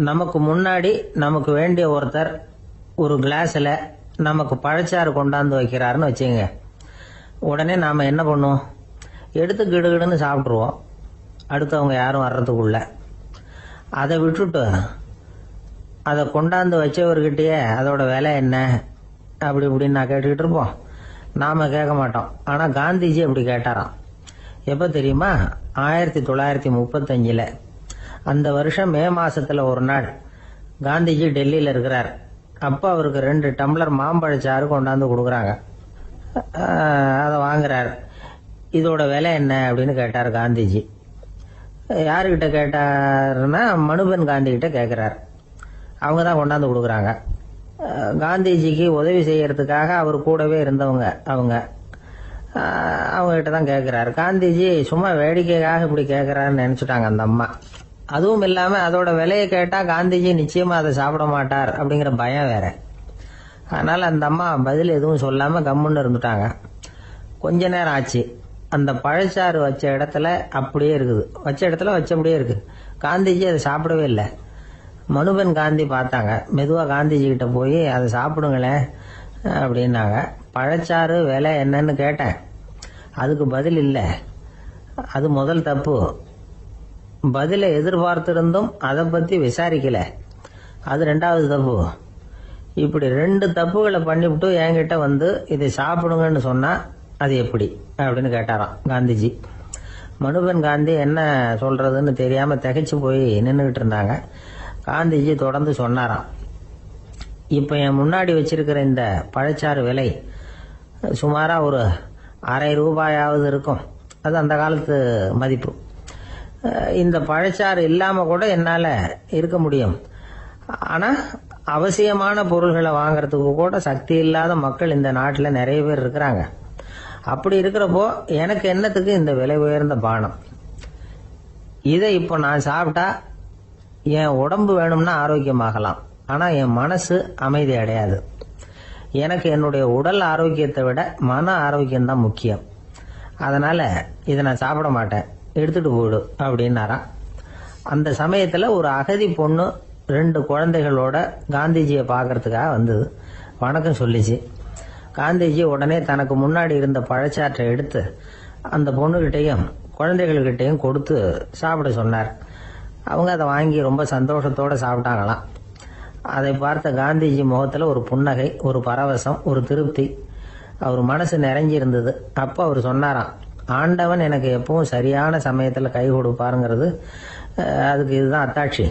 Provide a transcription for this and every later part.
நமக்கு முன்னாடி நமக்கு வேண்டிய ஒருத்தர் ஒரு கிளாஸில் நமக்கு பழச்சாறு கொண்டாந்து வைக்கிறாருன்னு வச்சுங்க. உடனே நாம் என்ன பண்ணுவோம்? எடுத்து கிடுகிடுன்னு சாப்பிட்ருவோம், அடுத்தவங்க யாரும் வர்றதுக்குள்ள. அதை விட்டுட்டு அதை கொண்டாந்து வச்சவர்கிட்டயே அதோட விலை என்ன அப்படி இப்படின்னு நான் கேட்டுக்கிட்டு இருப்போம். நாம் கேட்க மாட்டோம். ஆனால் காந்திஜி அப்படி கேட்டாராம். எப்போ தெரியுமா? 1935. அந்த வருஷம் மே மாசத்துல ஒரு நாள் காந்திஜி டெல்லியில் இருக்கிறார். அப்போ அவருக்கு 2 டம்ளர் மாம்பழச்சாறு கொண்டாந்து கொடுக்குறாங்க. அதை வாங்குறார். இதோட விலை என்ன அப்படின்னு கேட்டார் காந்திஜி. யாருக்கிட்ட கேட்டாருன்னா மனுபென் காந்தி கிட்ட கேட்குறார். அவங்க தான் கொண்டாந்து கொடுக்குறாங்க. காந்திஜிக்கு உதவி செய்யறதுக்காக அவர் கூடவே இருந்தவங்க அவங்ககிட்ட தான் கேட்குறாரு. காந்திஜி சும்மா வேடிக்கைக்காக இப்படி கேட்குறாருன்னு நினச்சிட்டாங்க அந்த அம்மா. அதுவும் இல்லாமல் அதோட விலையை கேட்டால் காந்திஜி நிச்சயமாக அதை சாப்பிட மாட்டார் அப்படிங்கிற பயம் வேற. அதனால் அந்த அம்மா பதில் எதுவும் சொல்லாமல் கம்முன்னு இருந்துட்டாங்க. கொஞ்ச நேரம் ஆச்சு. அந்த பழச்சாறு வச்ச இடத்துல அப்படியே இருக்குது. வச்ச இடத்துல வச்சபடியே இருக்குது. காந்திஜி அதை சாப்பிடவே இல்லை. மனுபென் காந்தி பார்த்தாங்க. மெதுவாக காந்திஜி கிட்ட போய் அதை சாப்பிடுங்களேன் அப்படின்னாங்க. பழச்சாறு விலை என்னன்னு கேட்டேன். அதுக்கு பதில் இல்லை. அது முதல் தப்பு. பதிலை எதிர்பார்த்திருந்தும் அதை பற்றி விசாரிக்கல. அது 2வது தப்பு. இப்படி 2 தப்புகளை பண்ணிவிட்டு என்கிட்ட வந்து இதை சாப்பிடுங்கன்னு சொன்னா அது எப்படி அப்படின்னு கேட்டாராம் காந்திஜி. மனுபென் காந்தி என்ன சொல்றதுன்னு தெரியாம திகைச்சு போய் நின்றுகிட்டு இருந்தாங்க. காந்திஜி தொடர்ந்து சொன்னாராம். இப்போ என் முன்னாடி வச்சிருக்கிற இந்த பழச்சாறு விலை சுமாரா ஒரு அரை ரூபாயாவது இருக்கும். அது அந்த காலத்து மதிப்பு. இந்த பழச்சாறு இல்லாம கூட என்னால இருக்க முடியும். ஆனா அவசியமான பொருள்களை வாங்கறதுக்கு கூட சக்தி இல்லாத மக்கள் இந்த நாட்டில் நிறைய பேர் இருக்கிறாங்க. அப்படி இருக்கிறப்போ எனக்கு என்னத்துக்கு இந்த விலை உயர்ந்த பானம்? இதை இப்போ நான் சாப்பிட்டா என் உடம்பு வேணும்னா ஆரோக்கியமாகலாம், ஆனா என் மனசு அமைதி அடையாது. எனக்கு என்னுடைய உடல் ஆரோக்கியத்தை விட மன ஆரோக்கியம்தான் முக்கியம். அதனால இதை நான் சாப்பிட மாட்டேன், எடுத்துட்டு போயிடு அப்படின்னாராம். அந்த சமயத்துல ஒரு அகதி பொண்ணு 2 குழந்தைகளோட காந்திஜியை பார்க்கறதுக்காக வந்தது. வணக்கம் சொல்லிச்சு. காந்திஜி உடனே தனக்கு முன்னாடி இருந்த பழச்சாற்றை எடுத்து அந்த பொண்ணுகிட்டையும் குழந்தைகள்கிட்டையும் கொடுத்து சாப்பிட சொன்னார். அவங்க அதை வாங்கி ரொம்ப சந்தோஷத்தோட சாப்பிட்டாங்களாம். அதை பார்த்த காந்திஜி முகத்துல ஒரு புன்னகை, ஒரு பரவசம், ஒரு திருப்தி. அவர் மனசு நிறைஞ்சி இருந்தது. அப்போ அவர் சொன்னாராம், ஆண்டவன் எனக்கு எப்பவும் சரியான சமயத்துல கை கொடுப்பாருங்கிறது அதுக்கு இதுதான் அத்தாட்சி.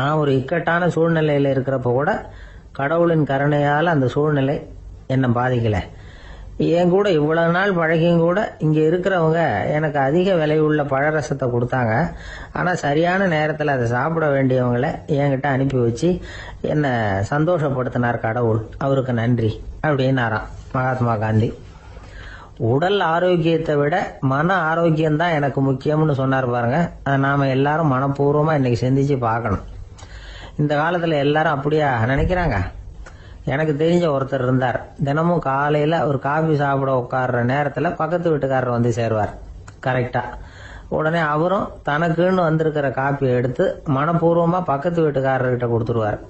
நான் ஒரு இக்கட்டான சூழ்நிலையில இருக்கிறப்ப கூட கடவுளின் கருணையால் அந்த சூழ்நிலை என்னை பாதிக்கல. என் கூட இவ்வளவு நாள் பழகியும் கூட இங்க இருக்கிறவங்க எனக்கு அதிக விலை உள்ள பழரசத்தை கொடுத்தாங்க. ஆனா சரியான நேரத்தில் அதை சாப்பிட வேண்டியவங்களை என்கிட்ட அனுப்பி வச்சு என்னை சந்தோஷப்படுத்தினார் கடவுள். அவருக்கு நன்றி அப்படின்னாராம் மகாத்மா காந்தி. உடல் ஆரோக்கியத்தை விட மன ஆரோக்கியம்தான் எனக்கு முக்கியம்னு சொன்னார் பாருங்க. அதை நாம எல்லாரும் மனப்பூர்வமா இன்னைக்கு சிந்திச்சு பார்க்கணும். இந்த காலத்துல எல்லாரும் அப்படியா நினைக்கிறாங்க? எனக்கு தெரிஞ்ச ஒருத்தர் இருந்தார். தினமும் காலையில ஒரு காபி சாப்பிட உட்கார்ற நேரத்துல பக்கத்து வீட்டுக்காரர் வந்து சேருவார் கரெக்டா. உடனே அவரும் தனக்குன்னு வந்திருக்கிற காப்பியை எடுத்து மனப்பூர்வமா பக்கத்து வீட்டுக்காரர்கிட்ட கொடுத்துருவார்.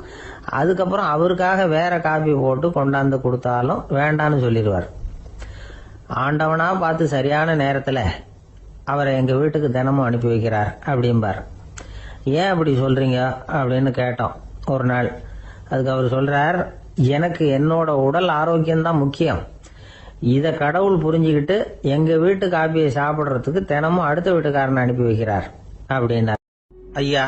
அதுக்கப்புறம் அவருக்காக வேற காப்பி போட்டு கொண்டாந்து கொடுத்தாலும் வேண்டான்னு சொல்லிடுவார். ஆண்டவனா பார்த்து சரியான நேரத்துல அவரை எங்க வீட்டுக்கு தினமும் அனுப்பி வைக்கிறார் அப்படிம்பார். ஏன் அப்படி சொல்றீங்க அப்படின்னு கேட்டோம் ஒரு நாள். அதுக்கு அவர் சொல்றார், எனக்கு என்னோட உடல் ஆரோக்கியம்தான் முக்கியம். இத கடவுள் புரிஞ்சுக்கிட்டு எங்க வீட்டு காப்பியை சாப்பிடுறதுக்கு தினமும் அடுத்த வீட்டுக்காரனை அனுப்பி வைக்கிறார் அப்படின்னார். ஐயா,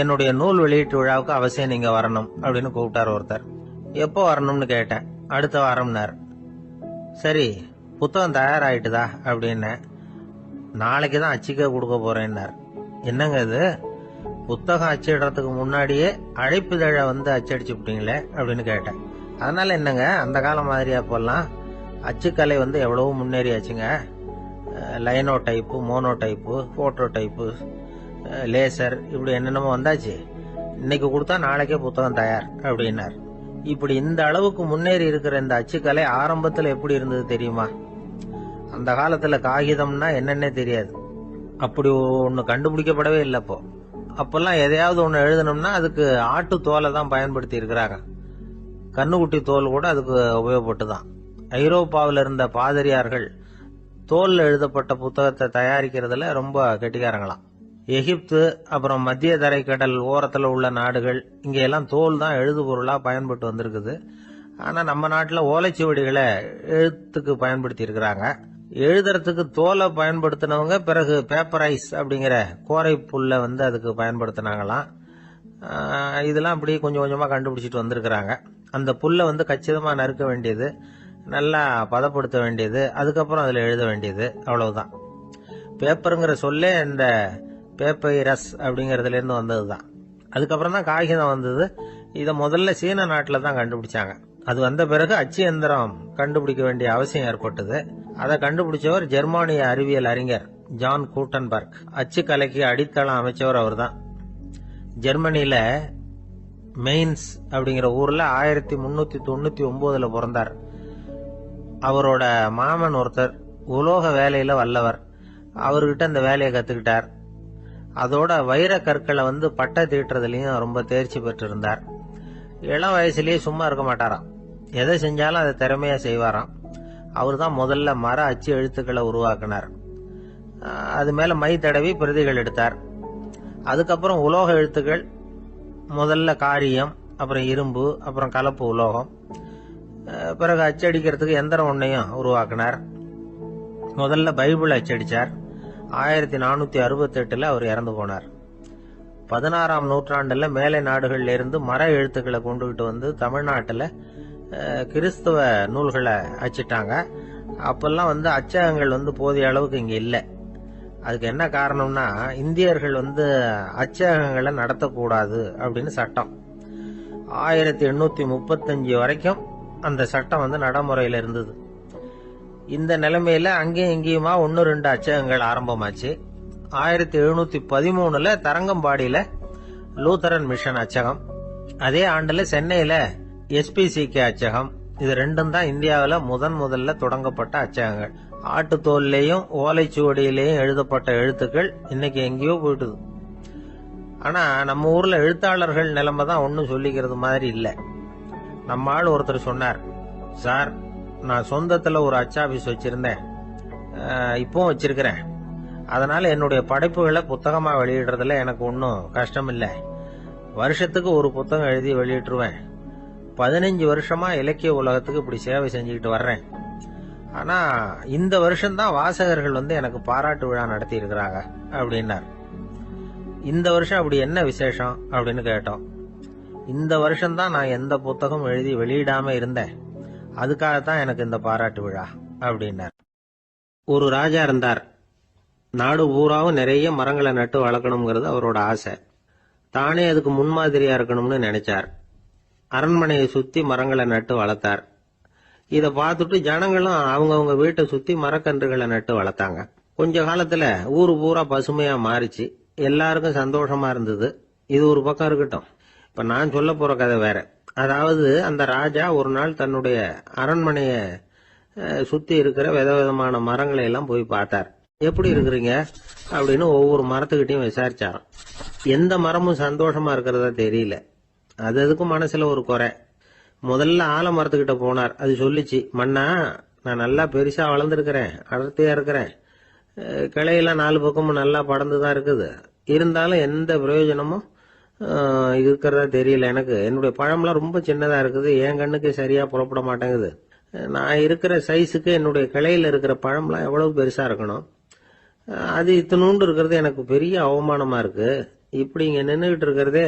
என்னுடைய நூல் வெளியீட்டு விழாவுக்கு அவசியம் நீங்க வரணும் அப்படின்னு கூப்பிட்டார் ஒருத்தர். எப்போ வரணும்னு கேட்டேன். அடுத்த வாரம்னார். சரி, புத்தகம் தயாராயிட்டுதா அப்படின்னு. நாளைக்கு தான் அச்சிக்க கொடுக்க போறேன்னார். என்னங்க இது, புத்தகம் அச்சிடுறதுக்கு முன்னாடியே அழைப்பிதழை வந்து அச்சடிச்சு விட்டீங்களே அப்படின்னு கேட்டேன். அதனால என்னங்க, அந்த காலம் மாதிரி அப்பெல்லாம் அச்சுக்கலை வந்து எவ்வளவோ முன்னேறியாச்சுங்க. Linotype, monotype, phototype, laser, இப்படி என்னென்னமோ வந்தாச்சு. இன்னைக்கு கொடுத்தா நாளைக்கே புத்தகம் தயார் அப்படின்னார். இப்படி இந்த அளவுக்கு முன்னேறி இருக்கிற இந்த அச்சுக்கலை ஆரம்பத்துல எப்படி இருந்தது தெரியுமா? அந்த காலத்துல காகிதம்னா என்னன்னே தெரியாது. அப்படி ஒண்ணு கண்டுபிடிக்கப்படவே இல்லப்போ. அப்பெல்லாம் எதையாவது ஒன்று எழுதணும்னா அதுக்கு ஆட்டு தோலை தான் பயன்படுத்தி இருக்கிறாங்க. கண்ணுக்குட்டி தோல் கூட அதுக்கு உபயோகப்பட்டு தான். ஐரோப்பாவில் இருந்த பாதிரியார்கள் தோல்ல எழுதப்பட்ட புத்தகத்தை தயாரிக்கிறதுல ரொம்ப கெட்டிக்காரங்களாம். எகிப்து, அப்புறம் மத்திய தரைக்கடல் ஓரத்தில் உள்ள நாடுகள், இங்க எல்லாம் தோல் தான் எழுது பொருளா பயன்பட்டு வந்திருக்குது. ஆனா நம்ம நாட்டில் ஓலைச்சுவடிகளை எழுத்துக்கு பயன்படுத்தி இருக்கிறாங்க. எழுதுறதுக்கு தோலை பயன்படுத்தினவங்க பிறகு பேப்பரைஸ் அப்படிங்கிற கோரை புல்லை அதுக்கு பயன்படுத்தினாங்களாம். இதெல்லாம் அப்படி கொஞ்சம் கொஞ்சமா கண்டுபிடிச்சிட்டு வந்திருக்கிறாங்க. அந்த புல்லை கச்சிதமா நறுக்க வேண்டியது, நல்லா பதப்படுத்த வேண்டியது, அதுக்கப்புறம் அதுல எழுத வேண்டியது, அவ்வளவுதான். பேப்பருங்கிற சொல்லே இந்த பேப்பைரஸ் அப்படிங்கறதுல இருந்து வந்ததுதான். அதுக்கப்புறம் தான் காகிதம் வந்தது. இதை முதல்ல சீன நாட்டில் தான் கண்டுபிடிச்சாங்க. அது வந்த பிறகு அச்சு எந்திரம் கண்டுபிடிக்க வேண்டிய அவசியம் ஏற்பட்டது. அதை கண்டுபிடிச்சவர் ஜெர்மானிய அறிவியல் அறிஞர் ஜான் கூட்டன்பர்க். அச்சு கலைக்கு அடித்தளம் அமைச்சவர் அவர் தான். ஜெர்மனியில மெயின்ஸ் அப்படிங்கிற ஊர்ல 1399 பிறந்தார். அவரோட மாமன் ஒருத்தர் உலோக வேலையில வல்லவர். அவர்கிட்ட இந்த வேலையை கத்துக்கிட்டார். அதோட வைர கற்களை பட்டை தீட்டுறதுலயும் ரொம்ப தேர்ச்சி பெற்றிருந்தார். இளம் வயசுலயே சும்மா இருக்க மாட்டாராம். எதை செஞ்சாலும் அதை திறமையா செய்வாராம். அவர் தான் முதல்ல மர அச்சு எழுத்துக்களை உருவாக்கினார். அது மேல மை தடவி பிரதிகள் எடுத்தார். அதுக்கப்புறம் உலோக எழுத்துக்கள், முதல்ல காரியம், அப்புறம் இரும்பு, அப்புறம் கலப்பு உலோகம். பிறகு அச்சடிக்கிறதுக்கு எந்திரம் ஒன்னையும் உருவாக்கினார். முதல்ல பைபிள் அச்சடிச்சார். 1468 அவர் இறந்து போனார். 16ஆம் நூற்றாண்டுல மேலை நாடுகள்ல இருந்து மர எழுத்துக்களை கொண்டுகிட்டு தமிழ்நாட்டுல கிறிஸ்தவ நூல்களை அச்சிட்டாங்க. அப்பெல்லாம் அச்சகங்கள் போதிய அளவுக்கு இங்க இல்லை. அதுக்கு என்ன காரணம்னா, இந்தியர்கள் அச்சகங்களை நடத்தக்கூடாது அப்படின்னு சட்டம். 1835 வரைக்கும் அந்த சட்டம் நடைமுறையில இருந்தது. இந்த நிலைமையில அங்கேயும் இங்கேயுமா 1-2 அச்சகங்கள் ஆரம்பமாச்சு. 1713 தரங்கம்பாடியில லூத்தரன் மிஷன் அச்சகம், அதே ஆண்டுல சென்னையில SPCK அச்சகம். இது ரெண்டும் தான் இந்தியாவில முதல்ல தொடங்கப்பட்ட அச்சகங்கள். ஆட்டுத்தோல்லையும் ஓலைச்சுவடியிலையும் எழுதப்பட்ட எழுத்துக்கள் இன்னைக்கு எங்கேயோ போயிட்டுது. ஆனா நம்ம ஊர்ல எழுத்தாளர்கள் நிலைமை தான் ஒன்னும் சொல்லிக்கிறது மாதிரி இல்ல. நம்ம ஆள் ஒருத்தர் சொன்னார், சார் நான் சொந்தத்துல ஒரு அச்சாபீஸ் வச்சிருந்தேன், இப்பவும் வச்சிருக்கிறேன். அதனால என்னுடைய படைப்புகளை புத்தகமா வெளியிடுறதுல எனக்கு ஒன்னும் கஷ்டம் இல்லை. வருஷத்துக்கு ஒரு புத்தகம் எழுதி வெளியிட்டுருவேன். 15 வருஷமா இலக்கிய உலகத்துக்கு இப்படி சேவை செஞ்சுக்கிட்டு வர்றேன். ஆனா இந்த வருஷம்தான் வாசகர்கள் எனக்கு பாராட்டு விழா நடத்தி இருக்கிறாங்க அப்படின்னார். இந்த வருஷம் அப்படி என்ன விசேஷம் அப்படின்னு கேட்டோம். இந்த வருஷம்தான் நான் எந்த புத்தகம் எழுதி வெளியிடாம இருந்தேன், அதுக்காகத்தான் எனக்கு இந்த பாராட்டு விழா அப்படின்னார். ஒரு ராஜா இருந்தார். நாடு பூராவும் நிறைய மரங்களை நட்டு வளர்க்கணுங்கிறது அவரோட ஆசை. தானே அதுக்கு முன்மாதிரியா இருக்கணும்னு நினைச்சார். அரண்மனையை சுத்தி மரங்களை நட்டு வளர்த்தார். இத பார்த்துட்டு ஜனங்களும் அவங்கவுங்க வீட்டை சுத்தி மரக்கன்றுகளை நட்டு வளர்த்தாங்க. கொஞ்ச காலத்துல ஊரு பூரா பசுமையா மாறிச்சு. எல்லாருக்கும் சந்தோஷமா இருந்தது. இது ஒரு பக்கம் இருக்கட்டும். இப்ப நான் சொல்ல போற கதை வேற. அதாவது அந்த ராஜா ஒரு நாள் தன்னுடைய அரண்மனைய சுத்தி இருக்கிற விதவிதமான மரங்களை எல்லாம் போய் பார்த்தார். எப்படி இருக்கிறீங்க அப்படின்னு ஒவ்வொரு மரத்துக்கிட்டையும் விசாரிச்சாராம். எந்த மரமும் சந்தோஷமா இருக்கிறதா தெரியல. அதுக்கும் மனசுல ஒரு குறை. முதல்ல ஆலமரத்துக்கிட்ட போனார். அது சொல்லிச்சு, மண்ணா நான் நல்லா பெருசா வளர்ந்துருக்கிறேன், அடர்த்தியா இருக்கிறேன், கிளையெல்லாம் 4 பக்கமும் நல்லா படர்ந்துதான் இருக்குது, இருந்தாலும் எந்த பிரயோஜனமும் இருக்கிறதா தெரியல எனக்கு. என்னுடைய பழம்லாம் ரொம்ப சின்னதா இருக்குது, என் கண்ணுக்கு சரியா புறப்பட மாட்டேங்குது. நான் இருக்கிற சைஸுக்கு என்னுடைய கிளையில இருக்கிற பழம்லாம் எவ்வளவு பெருசா இருக்கணும், அது இத்தினூண்டு இருக்கிறது எனக்கு பெரிய அவமானமா இருக்கு. இப்படி இங்க நின்றுகிட்டு இருக்கிறதே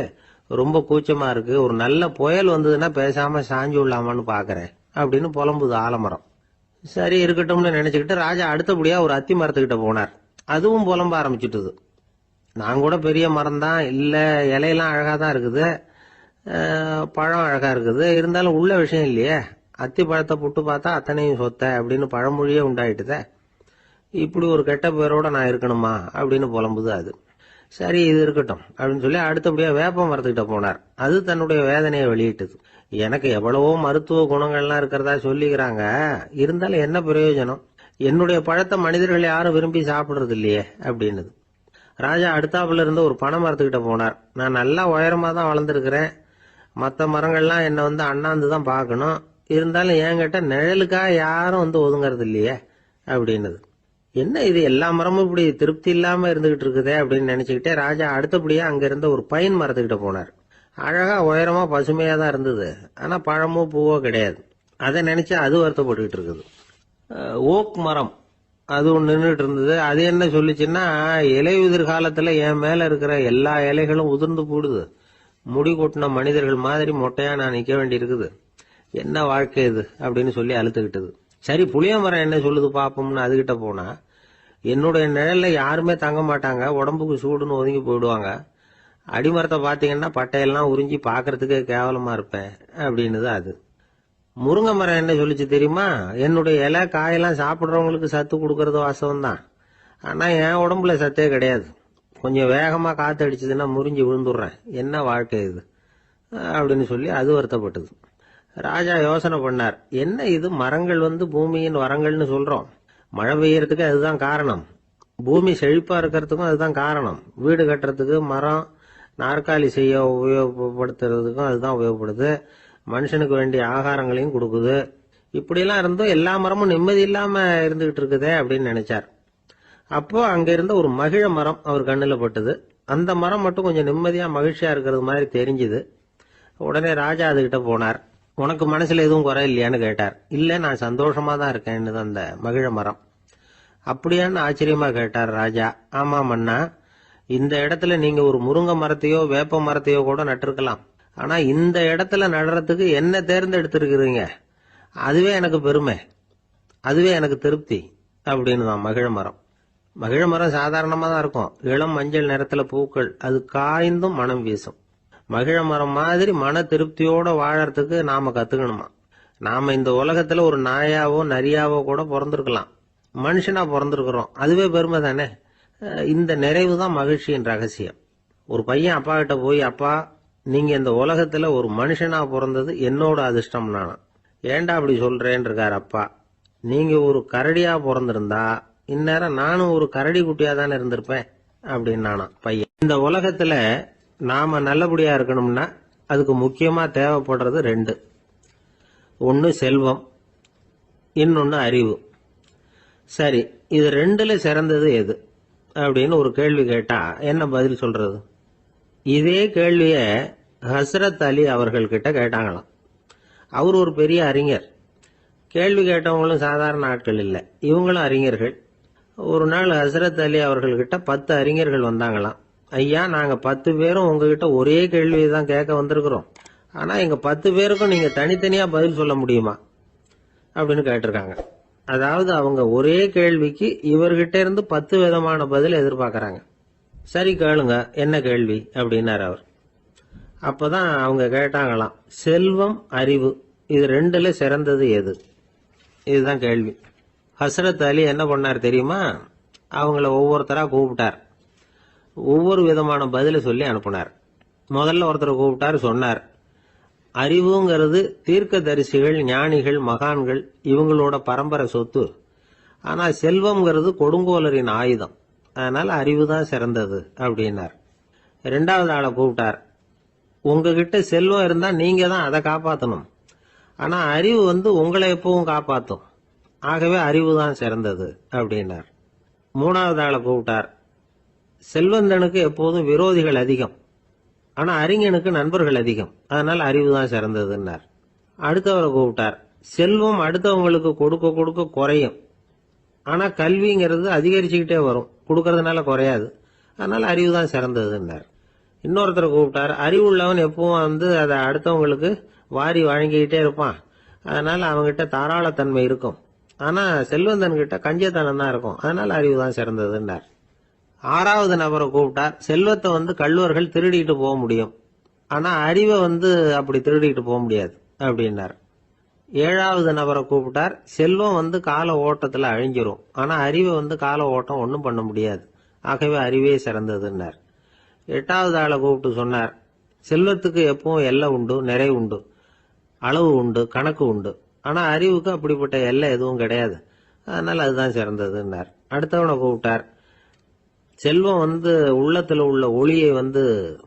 ரொம்ப கூச்சமா இருக்கு. ஒரு நல்ல புயல் வந்ததுன்னா பேசாம சாஞ்சு விடலாமான்னு பாக்குறேன் அப்படின்னு புலம்புது ஆலமரம். சரி இருக்கட்டும்னு நினைச்சுக்கிட்டு ராஜா அடுத்தபடியா ஒரு அத்தி மரத்துக்கிட்ட போனார். அதுவும் புலம்ப ஆரம்பிச்சுட்டுது. நான் கூட பெரிய மரம் தான், இல்ல இலையெல்லாம் அழகா தான் இருக்குது, பழம் அழகா இருக்குது, இருந்தாலும் உள்ள விஷயம் இல்லையே, அத்தி பழத்தை புட்டு பார்த்தா அத்தனையும் சொத்த அப்படின்னு பழமொழியே உண்டாயிட்டுத. இப்படி ஒரு கெட்ட பேரோட நான் இருக்கணுமா அப்படின்னு புலம்புது அது. சரி இது இருக்கட்டும் அப்படின்னு சொல்லி அடுத்தபடியா வேப்ப மரத்துக்கிட்ட போனார். அது தன்னுடைய வேதனையை வெளியிட்டது. எனக்கு எவ்வளவோ மருத்துவ குணங்கள்லாம் இருக்கிறதா சொல்லிக்கிறாங்க, இருந்தாலும் என்ன பிரயோஜனம், என்னுடைய பழத்தை மனிதர்கள் யாரும் விரும்பி சாப்பிடுறது இல்லையே அப்படின்னுது. ராஜா அடுத்தாப்புல இருந்து ஒரு பனை மரத்துக்கிட்ட போனார். நான் நல்லா உயரமா தான் வளர்ந்துருக்கிறேன், மற்ற மரங்கள்லாம் என்னை வந்து அண்ணாந்து தான் பார்க்கணும், இருந்தாலும் என்கிட்ட நிழலுக்காக யாரும் வந்து ஒதுங்கிறது இல்லையே அப்படின்னுது. என்ன இது எல்லா மரமும் இப்படி திருப்தி இல்லாம இருந்துகிட்டு இருக்குதே அப்படின்னு நினைச்சுக்கிட்டே ராஜா அடுத்தபடியா அங்க இருந்த ஒரு பைன் மரத்துக்கிட்ட போனார். அழகா உயரமா பசுமையா தான் இருந்தது, ஆனா பழமோ பூவோ கிடையாது. அதை நினைச்சு அது வருத்தப்பட்டுக்கிட்டு இருக்குது. ஓக் மரம் அது ஒன்று நின்றுட்டு இருந்தது. அது என்ன சொல்லிச்சுன்னா, இலையுதிர் காலத்துல என் மேல இருக்கிற எல்லா இலைகளும் உதிர்ந்து போடுது, முடி கொட்டின மனிதர்கள் மாதிரி மொட்டையா நான் நிக்க வேண்டி இருக்குது, என்ன வாழ்க்கை இது அப்படின்னு சொல்லி அழுத்துக்கிட்டது. சரி, புளிய மரம் என்ன சொல்லுது பாப்போம்னு அதுகிட்ட போனா, என்னுடைய நிழல்ல யாருமே தங்க மாட்டாங்க, உடம்புக்கு சூடுன்னு ஒதுங்கி போயிடுவாங்க, அடிமரத்தை பாத்தீங்கன்னா பட்டையெல்லாம் உறிஞ்சி பாக்குறதுக்கே கேவலமா இருப்பேன் அப்படின்னுது அது. முருங்கை மரம் என்ன சொல்லிச்சு தெரியுமா, என்னுடைய இலை காயெல்லாம் சாப்பிட்றவங்களுக்கு சத்து கொடுக்கறது வாசம் தான், ஆனா என் உடம்புல சத்தே கிடையாது, கொஞ்சம் வேகமா காத்து அடிச்சதுன்னா முறிஞ்சு விழுந்துடுறேன், என்ன வாழ்க்கை இது அப்படின்னு சொல்லி அது வருத்தப்பட்டது. ராஜா யோசனை பண்ணார், என்ன இது மரங்கள் வந்து பூமியின் வரங்கள்னு சொல்றோம், மழை பெய்யறதுக்கு அதுதான் காரணம், பூமி செழிப்பா இருக்கிறதுக்கும் அதுதான் காரணம், வீடு கட்டுறதுக்கு மரம், நாற்காலி செய்ய உபயோகப்படுத்துறதுக்கும் அதுதான் உபயோகப்படுது, மனுஷனுக்கு வேண்டிய ஆகாரங்களையும் கொடுக்குது, இப்படியெல்லாம் இருந்தும் எல்லா மரமும் நிம்மதி இல்லாம இருந்துகிட்டு இருக்குதே அப்படின்னு நினைச்சார். அப்போ அங்க இருந்த ஒரு மகிழ மரம் அவர் கண்ணுல பட்டது. அந்த மரம் மட்டும் கொஞ்சம் நிம்மதியா மகிழ்ச்சியா இருக்கிறது மாதிரி தெரிஞ்சுது. உடனே ராஜா அதுகிட்ட போனார். உனக்கு மனசுல எதுவும் குறை இல்லையான்னு கேட்டார். இல்ல, நான் சந்தோஷமா தான் இருக்கேன்னு அந்த மகிழ மரம். அப்படியான்னு ஆச்சரியமா கேட்டார் ராஜா. ஆமா மன்னா, இந்த இடத்துல நீங்க ஒரு முருங்கை மரத்தையோ வேப்ப மரத்தையோ கூட நட்டிருக்கலாம், ஆனா இந்த இடத்துல நடுறதுக்கு என்ன தேர்ந்தெடுத்திருக்கிறீங்க, அதுவே எனக்கு பெருமை, அதுவே எனக்கு திருப்தி அப்படின்னு தான் மகிழ மரம். மகிழ மரம் சாதாரணமா தான் இருக்கும், இளம் மஞ்சள் நிறத்துல பூக்கள், அது காய்ந்தும் மனம் வீசும். மகிழ மரம் மாதிரி மன திருப்தியோட வாழறதுக்கு நாம கத்துக்கணுமா. நாம இந்த உலகத்துல ஒரு நாயாவோ நரியாவோ கூட பிறந்திருக்கலாம், மனுஷனா பிறந்திருக்கிறோம், அதுவே பெருமை தானே. இந்த நிறைவு தான் மகிழ்ச்சியின் ரகசியம். ஒரு பையன் அப்பா கிட்ட போய், அப்பா நீங்க இந்த உலகத்துல ஒரு மனுஷனா பிறந்தது என்னோட அதிர்ஷ்டம் நானா. ஏண்டா அப்படி சொல்றேன்னு இருக்காரு அப்பா. நீங்க ஒரு கரடியா பிறந்திருந்தா இந்நேரம் நானும் ஒரு கரடி குட்டியா தானே இருந்திருப்பேன் அப்படின்னு நானா பையன். இந்த உலகத்துல நாம நல்லபடியா இருக்கணும்னா அதுக்கு முக்கியமா தேவைப்படுறது ரெண்டு, ஒன்னு செல்வம், இன்னொன்னு அறிவு. சரி, இது ரெண்டுல சிறந்தது எது அப்படின்னு ஒரு கேள்வி கேட்டா என்ன பதில் சொல்றது? இதே கேள்விய ஹஸ்ரத் அலி அவர்கள் கிட்ட கேட்டாங்களாம். அவர் ஒரு பெரிய அறிஞர். கேள்வி கேட்டவங்களும் சாதாரண ஆட்கள் இல்லை, இவங்களும் அறிஞர்கள். ஒரு நாள் ஹஸ்ரத் அலி அவர்கள்கிட்ட 10 அறிஞர்கள் வந்தாங்களாம். ஐயா, நாங்க 10 பேரும் உங்ககிட்ட ஒரே கேள்வியை தான் கேட்க வந்திருக்கிறோம், ஆனா எங்க 10 பேருக்கும் நீங்க தனித்தனியா பதில் சொல்ல முடியுமா அப்படின்னு கேட்டிருக்காங்க. அதாவது அவங்க ஒரே கேள்விக்கு இவர்கிட்ட இருந்து 10 விதமான பதில் எதிர்பார்க்கறாங்க. சரி கேளுங்க, என்ன கேள்வி அப்படின்னாரு அவர். அப்பதான் அவங்க கேட்டாங்களாம், செல்வம் அறிவு இது ரெண்டுல சிறந்தது எது, இதுதான் கேள்வி. ஹஸ்ரத் அலி என்ன பண்ணார் தெரியுமா, அவங்கள ஒவ்வொருத்தரா கூப்பிட்டார், ஒவ்வொரு விதமான பதில சொல்லி அனுப்புனார். முதல்ல ஒருத்தரை கூப்பிட்டார், சொன்னார், அறிவுங்கிறது தீர்க்கதரிசிகள், ஞானிகள், மகான்கள் இவங்களோட பரம்பரை சொத்து, ஆனா செல்வம்ங்கிறது கொடுங்கோலரின் ஆயுதம், அதனால அறிவு தான் சிறந்தது அப்படின்னார். 2வது ஆளை கூப்பிட்டார், உங்ககிட்ட செல்வம் இருந்தா நீங்க தான் அதை காப்பாற்றணும், ஆனா அறிவு வந்து உங்களை எப்பவும் காப்பாற்றும், ஆகவே அறிவு தான் சிறந்தது அப்படின்னார். 3வது ஆளை கூப்பிட்டார், செல்வந்தனுக்கு எப்போதும் விரோதிகள் அதிகம், ஆனா அறிஞனுக்கு நண்பர்கள் அதிகம், அதனால அறிவு தான் சிறந்ததுன்னார். அடுத்தவரை கூப்பிட்டார், செல்வம் அடுத்தவங்களுக்கு கொடுக்க கொடுக்க குறையும், ஆனா கல்விங்கிறது அதிகரிச்சுக்கிட்டே வரும், கொடுக்கறதுனால குறையாது, அதனால அறிவு தான் சிறந்ததுன்னார். இன்னொருத்தரை கூப்பிட்டார், அறிவு உள்ளவன் எப்பவும் வந்து அதை அடுத்தவங்களுக்கு வாரி வழங்கிக்கிட்டே இருப்பான், அதனால அவங்ககிட்ட தாராளத்தன்மை இருக்கும், ஆனா செல்வந்தன் கிட்ட கஞ்சத்தனம் தான் இருக்கும், அதனால அறிவு தான் சிறந்ததுன்னார். 6வது நபரை கூப்பிட்டார், செல்வத்தை வந்து கள்வர்கள் திருடிட்டு போக முடியும், ஆனா அறிவை வந்து அப்படி திருடிட்டு போக முடியாது அப்படின்னார். 7வது நபரை கூப்பிட்டார், செல்வம் வந்து கால ஓட்டத்துல அழிஞ்சிரும், ஆனா அறிவை வந்து கால ஓட்டம் ஒன்றும் பண்ண முடியாது, ஆகவே அறிவே சிறந்ததுன்னார். 8வது ஆளை கூப்பிட்டு சொன்னார், செல்வத்துக்கு எப்பவும் எல்லை உண்டு, நிறை உண்டு, அளவு உண்டு, கணக்கு உண்டு, ஆனா அறிவுக்கு அப்படிப்பட்ட எல்லை எதுவும் கிடையாது, அதனால அதுதான் சிறந்ததுன்னார். அடுத்தவனை கூப்பிட்டார், செல்வம் உள்ளத்துல உள்ள ஒளியை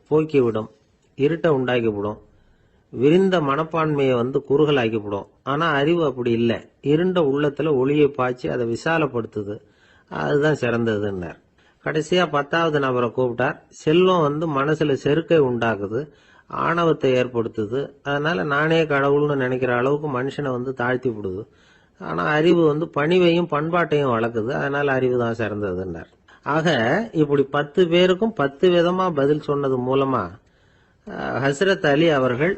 போக்கிவிடும், இருட்டை உண்டாக்கிவிடும், விரிந்த மனப்பான்மையை குறுகலாக்கிவிடும். ஆனா அறிவு அப்படி இல்லை, இருண்ட உள்ளத்துல ஒளியை பாய்ச்சி அதை விசாலப்படுத்துது, அதுதான் சிறந்ததுன்னார். கடைசியா 10வது நபரை கூப்பிட்டார். செல்வம் மனசுல செருக்கை உண்டாக்குது, ஆணவத்தை ஏற்படுத்துது, அதனால நானே கடவுள்னு நினைக்கிற அளவுக்கு மனுஷனை தாழ்த்தி விடுது. ஆனா அறிவு பணிவையும் பண்பாட்டையும் வளர்க்குது, அதனால அறிவு தான் சிறந்ததுன்னார். ஆக இப்படி 10 பேருக்கும் 10 விதமா பதில் சொன்னது மூலமா ஹஸ்ரத் அலி அவர்கள்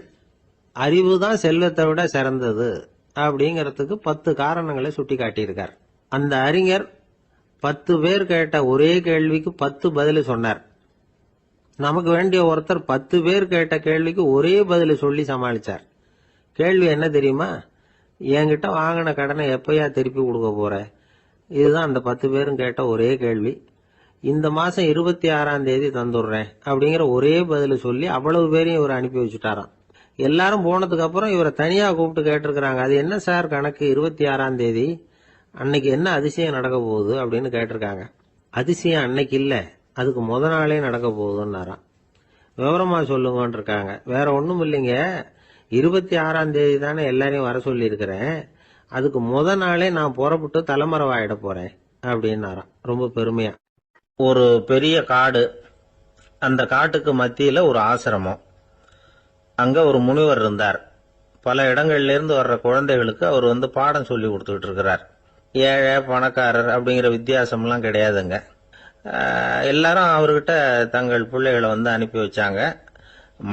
அறிவு தான் செல்வத்தை விட சிறந்தது அப்படிங்கறதுக்கு 10 காரணங்களை சுட்டி காட்டியிருக்கார். அந்த அறிஞர் 10 பேர் கேட்ட ஒரே கேள்விக்கு 10 பதில் சொன்னார். நமக்கு வேண்டிய ஒருத்தர் 10 பேர் கேட்ட கேள்விக்கு ஒரே பதில் சொல்லி சமாளிச்சார். கேள்வி என்ன தெரியுமா? என்கிட்ட வாங்கின கடனை எப்பயா திருப்பி கொடுக்க போற? இதுதான் அந்த 10 பேரும் கேட்ட ஒரே கேள்வி. இந்த மாசம் 26ஆம் தேதி தந்துடுறேன் அப்படிங்கிற ஒரே பதில் சொல்லி அவ்வளவு பேரையும் இவர் அனுப்பி வச்சுட்டாராம். எல்லாரும் போனதுக்கு அப்புறம் இவரை தனியா கூப்பிட்டு கேட்டிருக்கிறாங்க, அது என்ன சார் கணக்கு, 26ஆம் தேதி அன்னைக்கு என்ன அதிசயம் நடக்க போகுது அப்படின்னு கேட்டிருக்காங்க. அதிசயம் அன்னைக்கு இல்ல, அதுக்கு முத நாளே நடக்க போகுதுன்னாராம். விவரமா சொல்லுங்கன்னு இருக்காங்க. வேற ஒண்ணும் இல்லைங்க, 26ஆம் தேதி தானே எல்லாரையும் வர சொல்லி இருக்கிறேன், அதுக்கு முத நாளே நான் புறப்பட்டு தலைமறைவாயிட போறேன் அப்படின்னாராம் ரொம்ப பெருமையா. ஒரு பெரிய காடு, அந்த காட்டுக்கு மத்தியில ஒரு ஆசிரமம். அங்க ஒரு முனிவர் இருந்தார். பல இடங்கள்ல இருந்து வர்ற குழந்தைகளுக்கு அவர் பாடம் சொல்லி கொடுத்துட்டு இருக்கிறார். ஏழை பணக்காரர் அப்படிங்கிற வித்தியாசம்லாம் கிடையாதுங்க. எல்லாரும் அவர்கிட்ட தங்கள் பிள்ளைகளை அனுப்பி வச்சாங்க.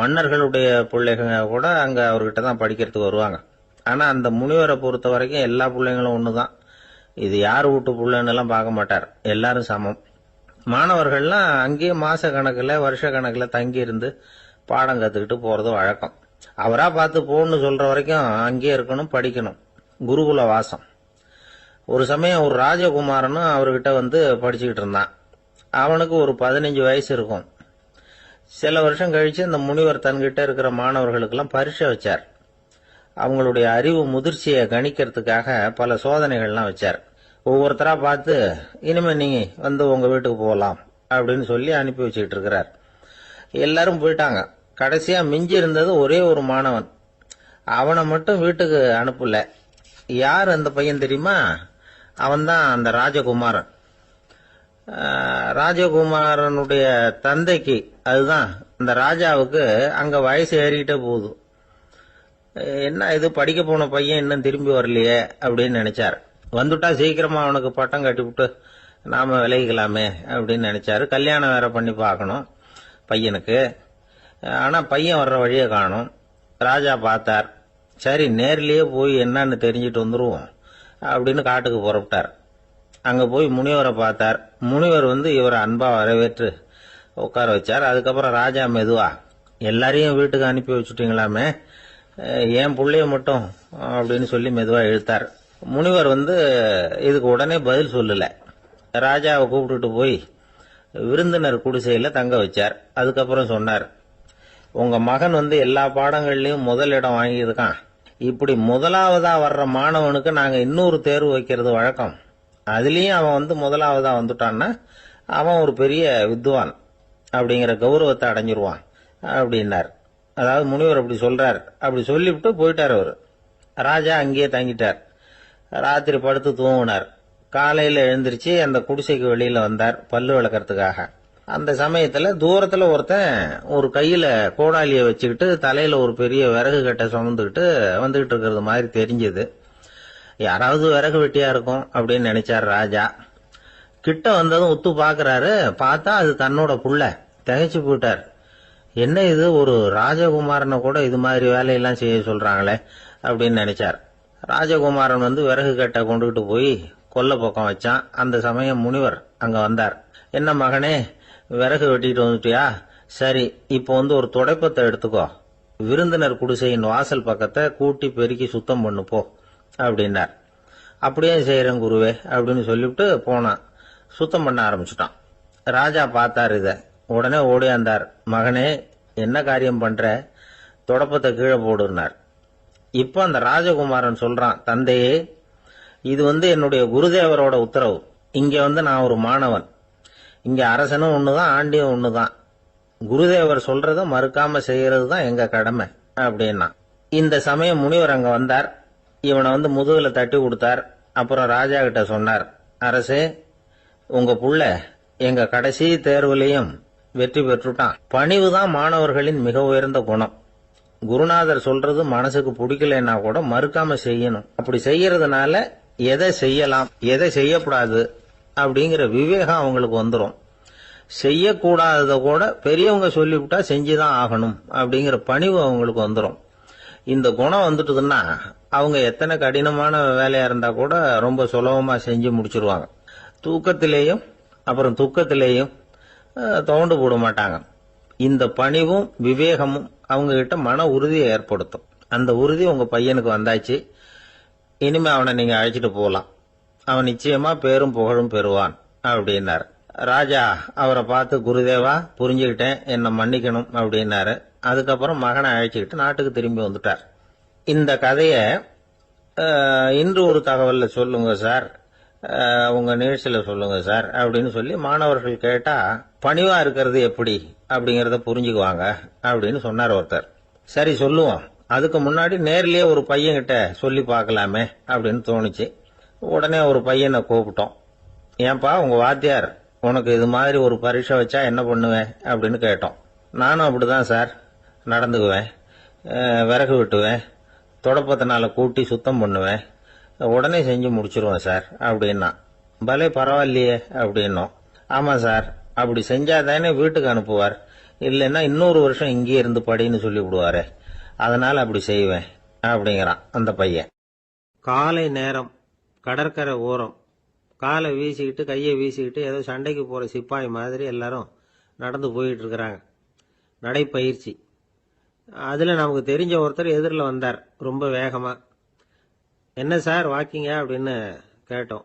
மன்னர்களுடைய பிள்ளைங்க கூட அங்க அவர்கிட்ட தான் படிக்கிறதுக்கு வருவாங்க. ஆனா அந்த முனிவரை பொறுத்த வரைக்கும் எல்லா பிள்ளைங்களும் ஒண்ணுதான். இது யார் வீட்டு பிள்ளைன்னு எல்லாம் பார்க்க மாட்டார், எல்லாரும் சமம். மாணவர்கள்லாம் அங்கேயே மாச கணக்குல வருஷ கணக்குல தங்கி இருந்து பாடம் கத்துக்கிட்டு போறது வழக்கம். அவரா பார்த்து போன்னு சொல்ற வரைக்கும் அங்கேயே இருக்கணும், படிக்கணும். குருகுல வாசம். ஒரு சமயம் ஒரு ராஜகுமாரனும் அவர்கிட்ட படிச்சுக்கிட்டு இருந்தான். அவனுக்கு ஒரு 15 வயசு இருக்கும். சில வருஷம் கழிச்சு இந்த முனிவர் தன்கிட்ட இருக்கிற மாணவர்களுக்கெல்லாம் பரீட்சை வச்சார். அவங்களுடைய அறிவு முதிர்ச்சியை கணிக்கிறதுக்காக பல சோதனைகள்லாம் வச்சார். ஒவ்வொருத்தரா பார்த்து இனிமே நீங்க உங்க வீட்டுக்கு போகலாம் அப்படின்னு சொல்லி அனுப்பி வச்சுக்கிட்டு இருக்கிறார். எல்லாரும் போயிட்டாங்க. கடைசியா மிஞ்சி இருந்தது ஒரே ஒரு மாணவன். அவனை மட்டும் வீட்டுக்கு அனுப்பல. யார் அந்த பையன் தெரியுமா? அவன்தான் அந்த ராஜகுமாரன். ராஜகுமாரனுடைய தந்தைக்கு, அதுதான் அந்த ராஜாவுக்கு, அங்க வயசு ஏறிக்கிட்டே போகுது. என்ன இது படிக்க போன பையன் இன்னும் திரும்பி வரலையே அப்படின்னு நினைச்சார். வந்துட்டா சீக்கிரமா அவனுக்கு பட்டம் கட்டிவிட்டு நாம விலகிக்கலாமே அப்படின்னு நினைச்சாரு. கல்யாணம் வேற பண்ணி பார்க்கணும் பையனுக்கு. ஆனா பையன் வர்ற வழியை காணும். ராஜா பார்த்தார். சரி நேர்லயே போய் என்னன்னு தெரிஞ்சிட்டு வந்துருவோம் அப்படின்னு காட்டுக்கு புறப்பட்டார். அங்க போய் முனிவரை பார்த்தார். முனிவர் இவரை அன்பா வரவேற்று உட்கார வச்சார். அதுக்கப்புறம் ராஜா மெதுவா, எல்லாரையும் வீட்டுக்கு அனுப்பி வச்சுட்டீங்களாமே, ஏன் புள்ளைய மட்டும் அப்படின்னு சொல்லி மெதுவா இழுத்தார். முனிவர் இதுக்கு உடனே பதில் சொல்லல. ராஜாவை கூப்பிட்டுட்டு போய் விருந்தினர் குடிசையில தங்க வச்சார். அதுக்கப்புறம் சொன்னார், உங்க மகன் எல்லா பாடங்கள்லயும் முதல் இடம் வாங்கியிருக்கான். இப்படி முதலாவதா வர்ற மாணவனுக்கு நாங்க இன்னொரு தேர்வு வைக்கிறது வழக்கம். அதுலயும் அவன் முதலாவதா வந்துட்டான்னா அவன் ஒரு பெரிய வித்வான் அப்படிங்கிற கௌரவத்தை அடைஞ்சிருவான் அப்படின்னார். அதாவது முனிவர் அப்படி சொல்றார். அப்படி சொல்லிவிட்டு போயிட்டார் அவரு. ராஜா அங்கேயே தங்கிட்டார். ராத்திரி படுத்து தூங்கினார். காலையில எழுந்திருச்சு அந்த குடிசைக்கு வெளியில வந்தார் பல்லு விளக்கறதுக்காக. அந்த சமயத்துல தூரத்துல ஒருத்தன் ஒரு கையில கோடாலிய வச்சுக்கிட்டு தலையில ஒரு பெரிய விறகு கட்டை சுமந்துக்கிட்டு வந்துகிட்டு இருக்கிறது மாதிரி தெரிஞ்சது. யாராவது விறகு வெட்டியா இருக்கும் அப்படின்னு நினைச்சார் ராஜா. கிட்ட வந்ததும் உத்து பாக்குறாரு. பார்த்தா அது தன்னோட புள்ள. திகைச்சு போயிட்டார். என்ன இது, ஒரு ராஜகுமாரனை கூட இது மாதிரி வேலையெல்லாம் செய்ய சொல்றாங்களே அப்படின்னு நினைச்சார். ராஜகுமாரன் விறகு கட்டை கொண்டுகிட்டு போய் கொல்லை பக்கம் வச்சான். அந்த சமயம் முனிவர் அங்க வந்தார். என்ன மகனே, விறகு வெட்டிட்டு வந்துட்டியா? சரி, இப்போ ஒரு துடைப்பத்தை எடுத்துக்கோ, விருந்தினர் குடிசையின் வாசல் பக்கத்தை கூட்டி பெருக்கி சுத்தம் பண்ணு போ அப்படின்னார். அப்படியே செய்யறேன் குருவே அப்படின்னு சொல்லிவிட்டு போனான். சுத்தம் பண்ண ஆரம்பிச்சுட்டான். ராஜா பார்த்தார் இத. உடனே ஓடியாந்தார். மகனே, என்ன காரியம் பண்ற? துடப்பத்தை கீழே போடுனார். இப்ப அந்த ராஜகுமாரன் சொல்றான், தந்தையே, இது என்னுடைய குருதேவரோட உத்தரவு. இங்க நான் ஒரு மாணவன். இங்க அரசனும் ஒண்ணுதான், ஆண்டியும் ஒண்ணுதான். குருதேவர் சொல்றத மறுக்காம செய்யறது தான் எங்க கடமை அப்படின்னா. இந்த சமயம் முனிவர் அங்க வந்தார். இவனை முதுகுல தட்டி கொடுத்தார். அப்புறம் ராஜா கிட்ட சொன்னார், அரசே, உங்க புள்ள எங்க கடைசி தேர்வுலையும் வெற்றி பெற்றுட்டான். பணிவுதான் மாணவர்களின் மிக உயர்ந்த குணம். குருநாதர் சொல்றது மனசுக்கு பிடிக்கலன்னா கூட மறுக்காம செய்யணும். அப்படி செய்யறதுனால எதை செய்யலாம், எதை செய்யக்கூடாது அப்படிங்கிற விவேகம் அவங்களுக்கு வந்துடும். செய்யக்கூடாதத கூட பெரியவங்க சொல்லிவிட்டா செஞ்சுதான் ஆகணும் அப்படிங்கிற பணிவு அவங்களுக்கு வந்துடும். இந்த குணம் வந்துட்டுதுன்னா அவங்க எத்தனை கடினமான வேலையா இருந்தா கூட ரொம்ப சுலபமா செஞ்சு முடிச்சிருவாங்க. தூக்கத்திலேயும் அப்புறம் துக்கத்திலேயும் தோண்டு போட மாட்டாங்க. இந்த பணிவும் விவேகமும் அவங்க கிட்ட மன உறுதியை ஏற்படுத்தும். அந்த உறுதி உங்க பையனுக்கு வந்தாச்சு. இனிமே அவனை நீங்க அழைச்சிட்டு போகலாம். அவன் நிச்சயமா பேரும் புகழும் பெறுவான் அப்படின்னாரு. ராஜா அவரை பார்த்து, குருதேவா, புரிஞ்சுக்கிட்டேன், என்னை மன்னிக்கணும் அப்படின்னாரு. அதுக்கப்புறம் மகனை அழைச்சிக்கிட்டு நாட்டுக்கு திரும்பி வந்துட்டார். இந்த கதைய இன்று ஒரு தகவல்ல சொல்லுங்க சார், உங்க நிகழ்ச்சியில சொல்லுங்க சார் அப்படின்னு சொல்லி மாணவர்கள் கேட்டா, பணிவா இருக்கிறது எப்படி அப்படிங்கறத புரிஞ்சுக்குவாங்க அப்படின்னு சொன்னார் ஒருத்தர். சரி சொல்லுவோம், அதுக்கு முன்னாடி நேர்லயே ஒரு பையன்கிட்ட சொல்லி பார்க்கலாமே அப்படின்னு தோணுச்சு. உடனே ஒரு பையனை கூப்பிட்டோம். ஏன்பா, உங்க வாத்தியார் உனக்கு இது மாதிரி ஒரு பரீட்சை வச்சா என்ன பண்ணுவேன் அப்படின்னு கேட்டோம். நானும் அப்படிதான் சார் நடந்துக்குவேன், விறகு வெட்டுவேன், தொடப்பத்தினால கூட்டி சுத்தம் பண்ணுவேன், உடனே செஞ்சு முடிச்சிருவேன் சார் அப்படின்னா. பலே பரவாயில்லையே அப்படின்னோம். ஆமா சார், அப்படி செஞ்சாதானே வீட்டுக்கு அனுப்புவார், இல்லைன்னா இன்னொரு வருஷம் இங்கேயே இருந்து படின்னு சொல்லி விடுவாரு, அதனால அப்படி செய்வேன் அப்படிங்கிறான் அந்த பையன். காலை நேரம், கடற்கரை ஓரம், காலை வீசிக்கிட்டு கையை வீசிக்கிட்டு ஏதோ சண்டைக்கு போற சிப்பாய் மாதிரி எல்லாரும் நடந்து போயிட்டு இருக்கிறாங்க. நடைப்பயிற்சி. அதுல நமக்கு தெரிஞ்ச ஒருத்தர் எதிரில் வந்தார் ரொம்ப வேகமா. என்ன சார் வாக்கிங்க அப்படின்னு கேட்டோம்.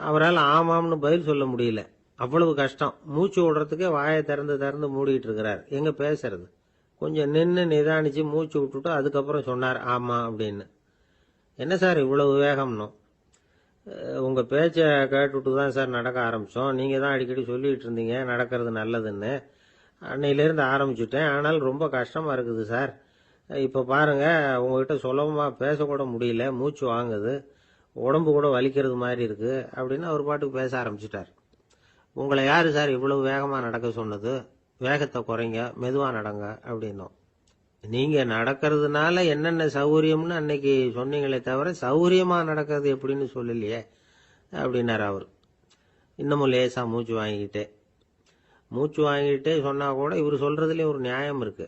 அவரால் ஆமாம்னு பதில் சொல்ல முடியல, அவ்வளவு கஷ்டம். மூச்சு விடுறதுக்கே வாயை திறந்து திறந்து மூடிட்டு இருக்கிறார். எங்க பேசுறது? கொஞ்சம் நின்று நிதானிச்சு மூச்சு விட்டுட்டு அதுக்கப்புறம் சொன்னார் ஆமா அப்படின்னு. என்ன சார் இவ்வளவு வேகம்னு? உங்க பேச்சை கேட்டுட்டு தான் சார் நடக்க ஆரம்பிச்சோம். நீங்க தான் அடிக்கடி சொல்லிட்டு இருந்தீங்க நடக்கிறது நல்லதுன்னு. அன்னையிலேருந்து ஆரம்பிச்சுட்டேன், ஆனால் ரொம்ப கஷ்டமா இருக்குது சார். இப்ப பாருங்க, உங்ககிட்ட சுலபமா பேசக்கூட முடியல, மூச்சு வாங்குது, உடம்பு கூட வலிக்கிறது மாதிரி இருக்கு அப்படின்னு அவர் பாட்டுக்கு பேச ஆரம்பிச்சுட்டார். உங்களை யாரு சார் இவ்வளவு வேகமா நடக்க சொன்னது? வேகத்தை குறைங்க, மெதுவா நடங்க அப்படின்னோம். நீங்க நடக்கிறதுனால என்னென்ன சௌகரியம்னு அன்னைக்கு சொன்னீங்களே தவிர சௌகரியமா நடக்கிறது எப்படின்னு சொல்லலையே அப்படின்னாரு அவர். இன்னமும் லேசா மூச்சு வாங்கிட்டே சொன்னா கூட இவர் சொல்றதுல ஒரு நியாயம் இருக்கு.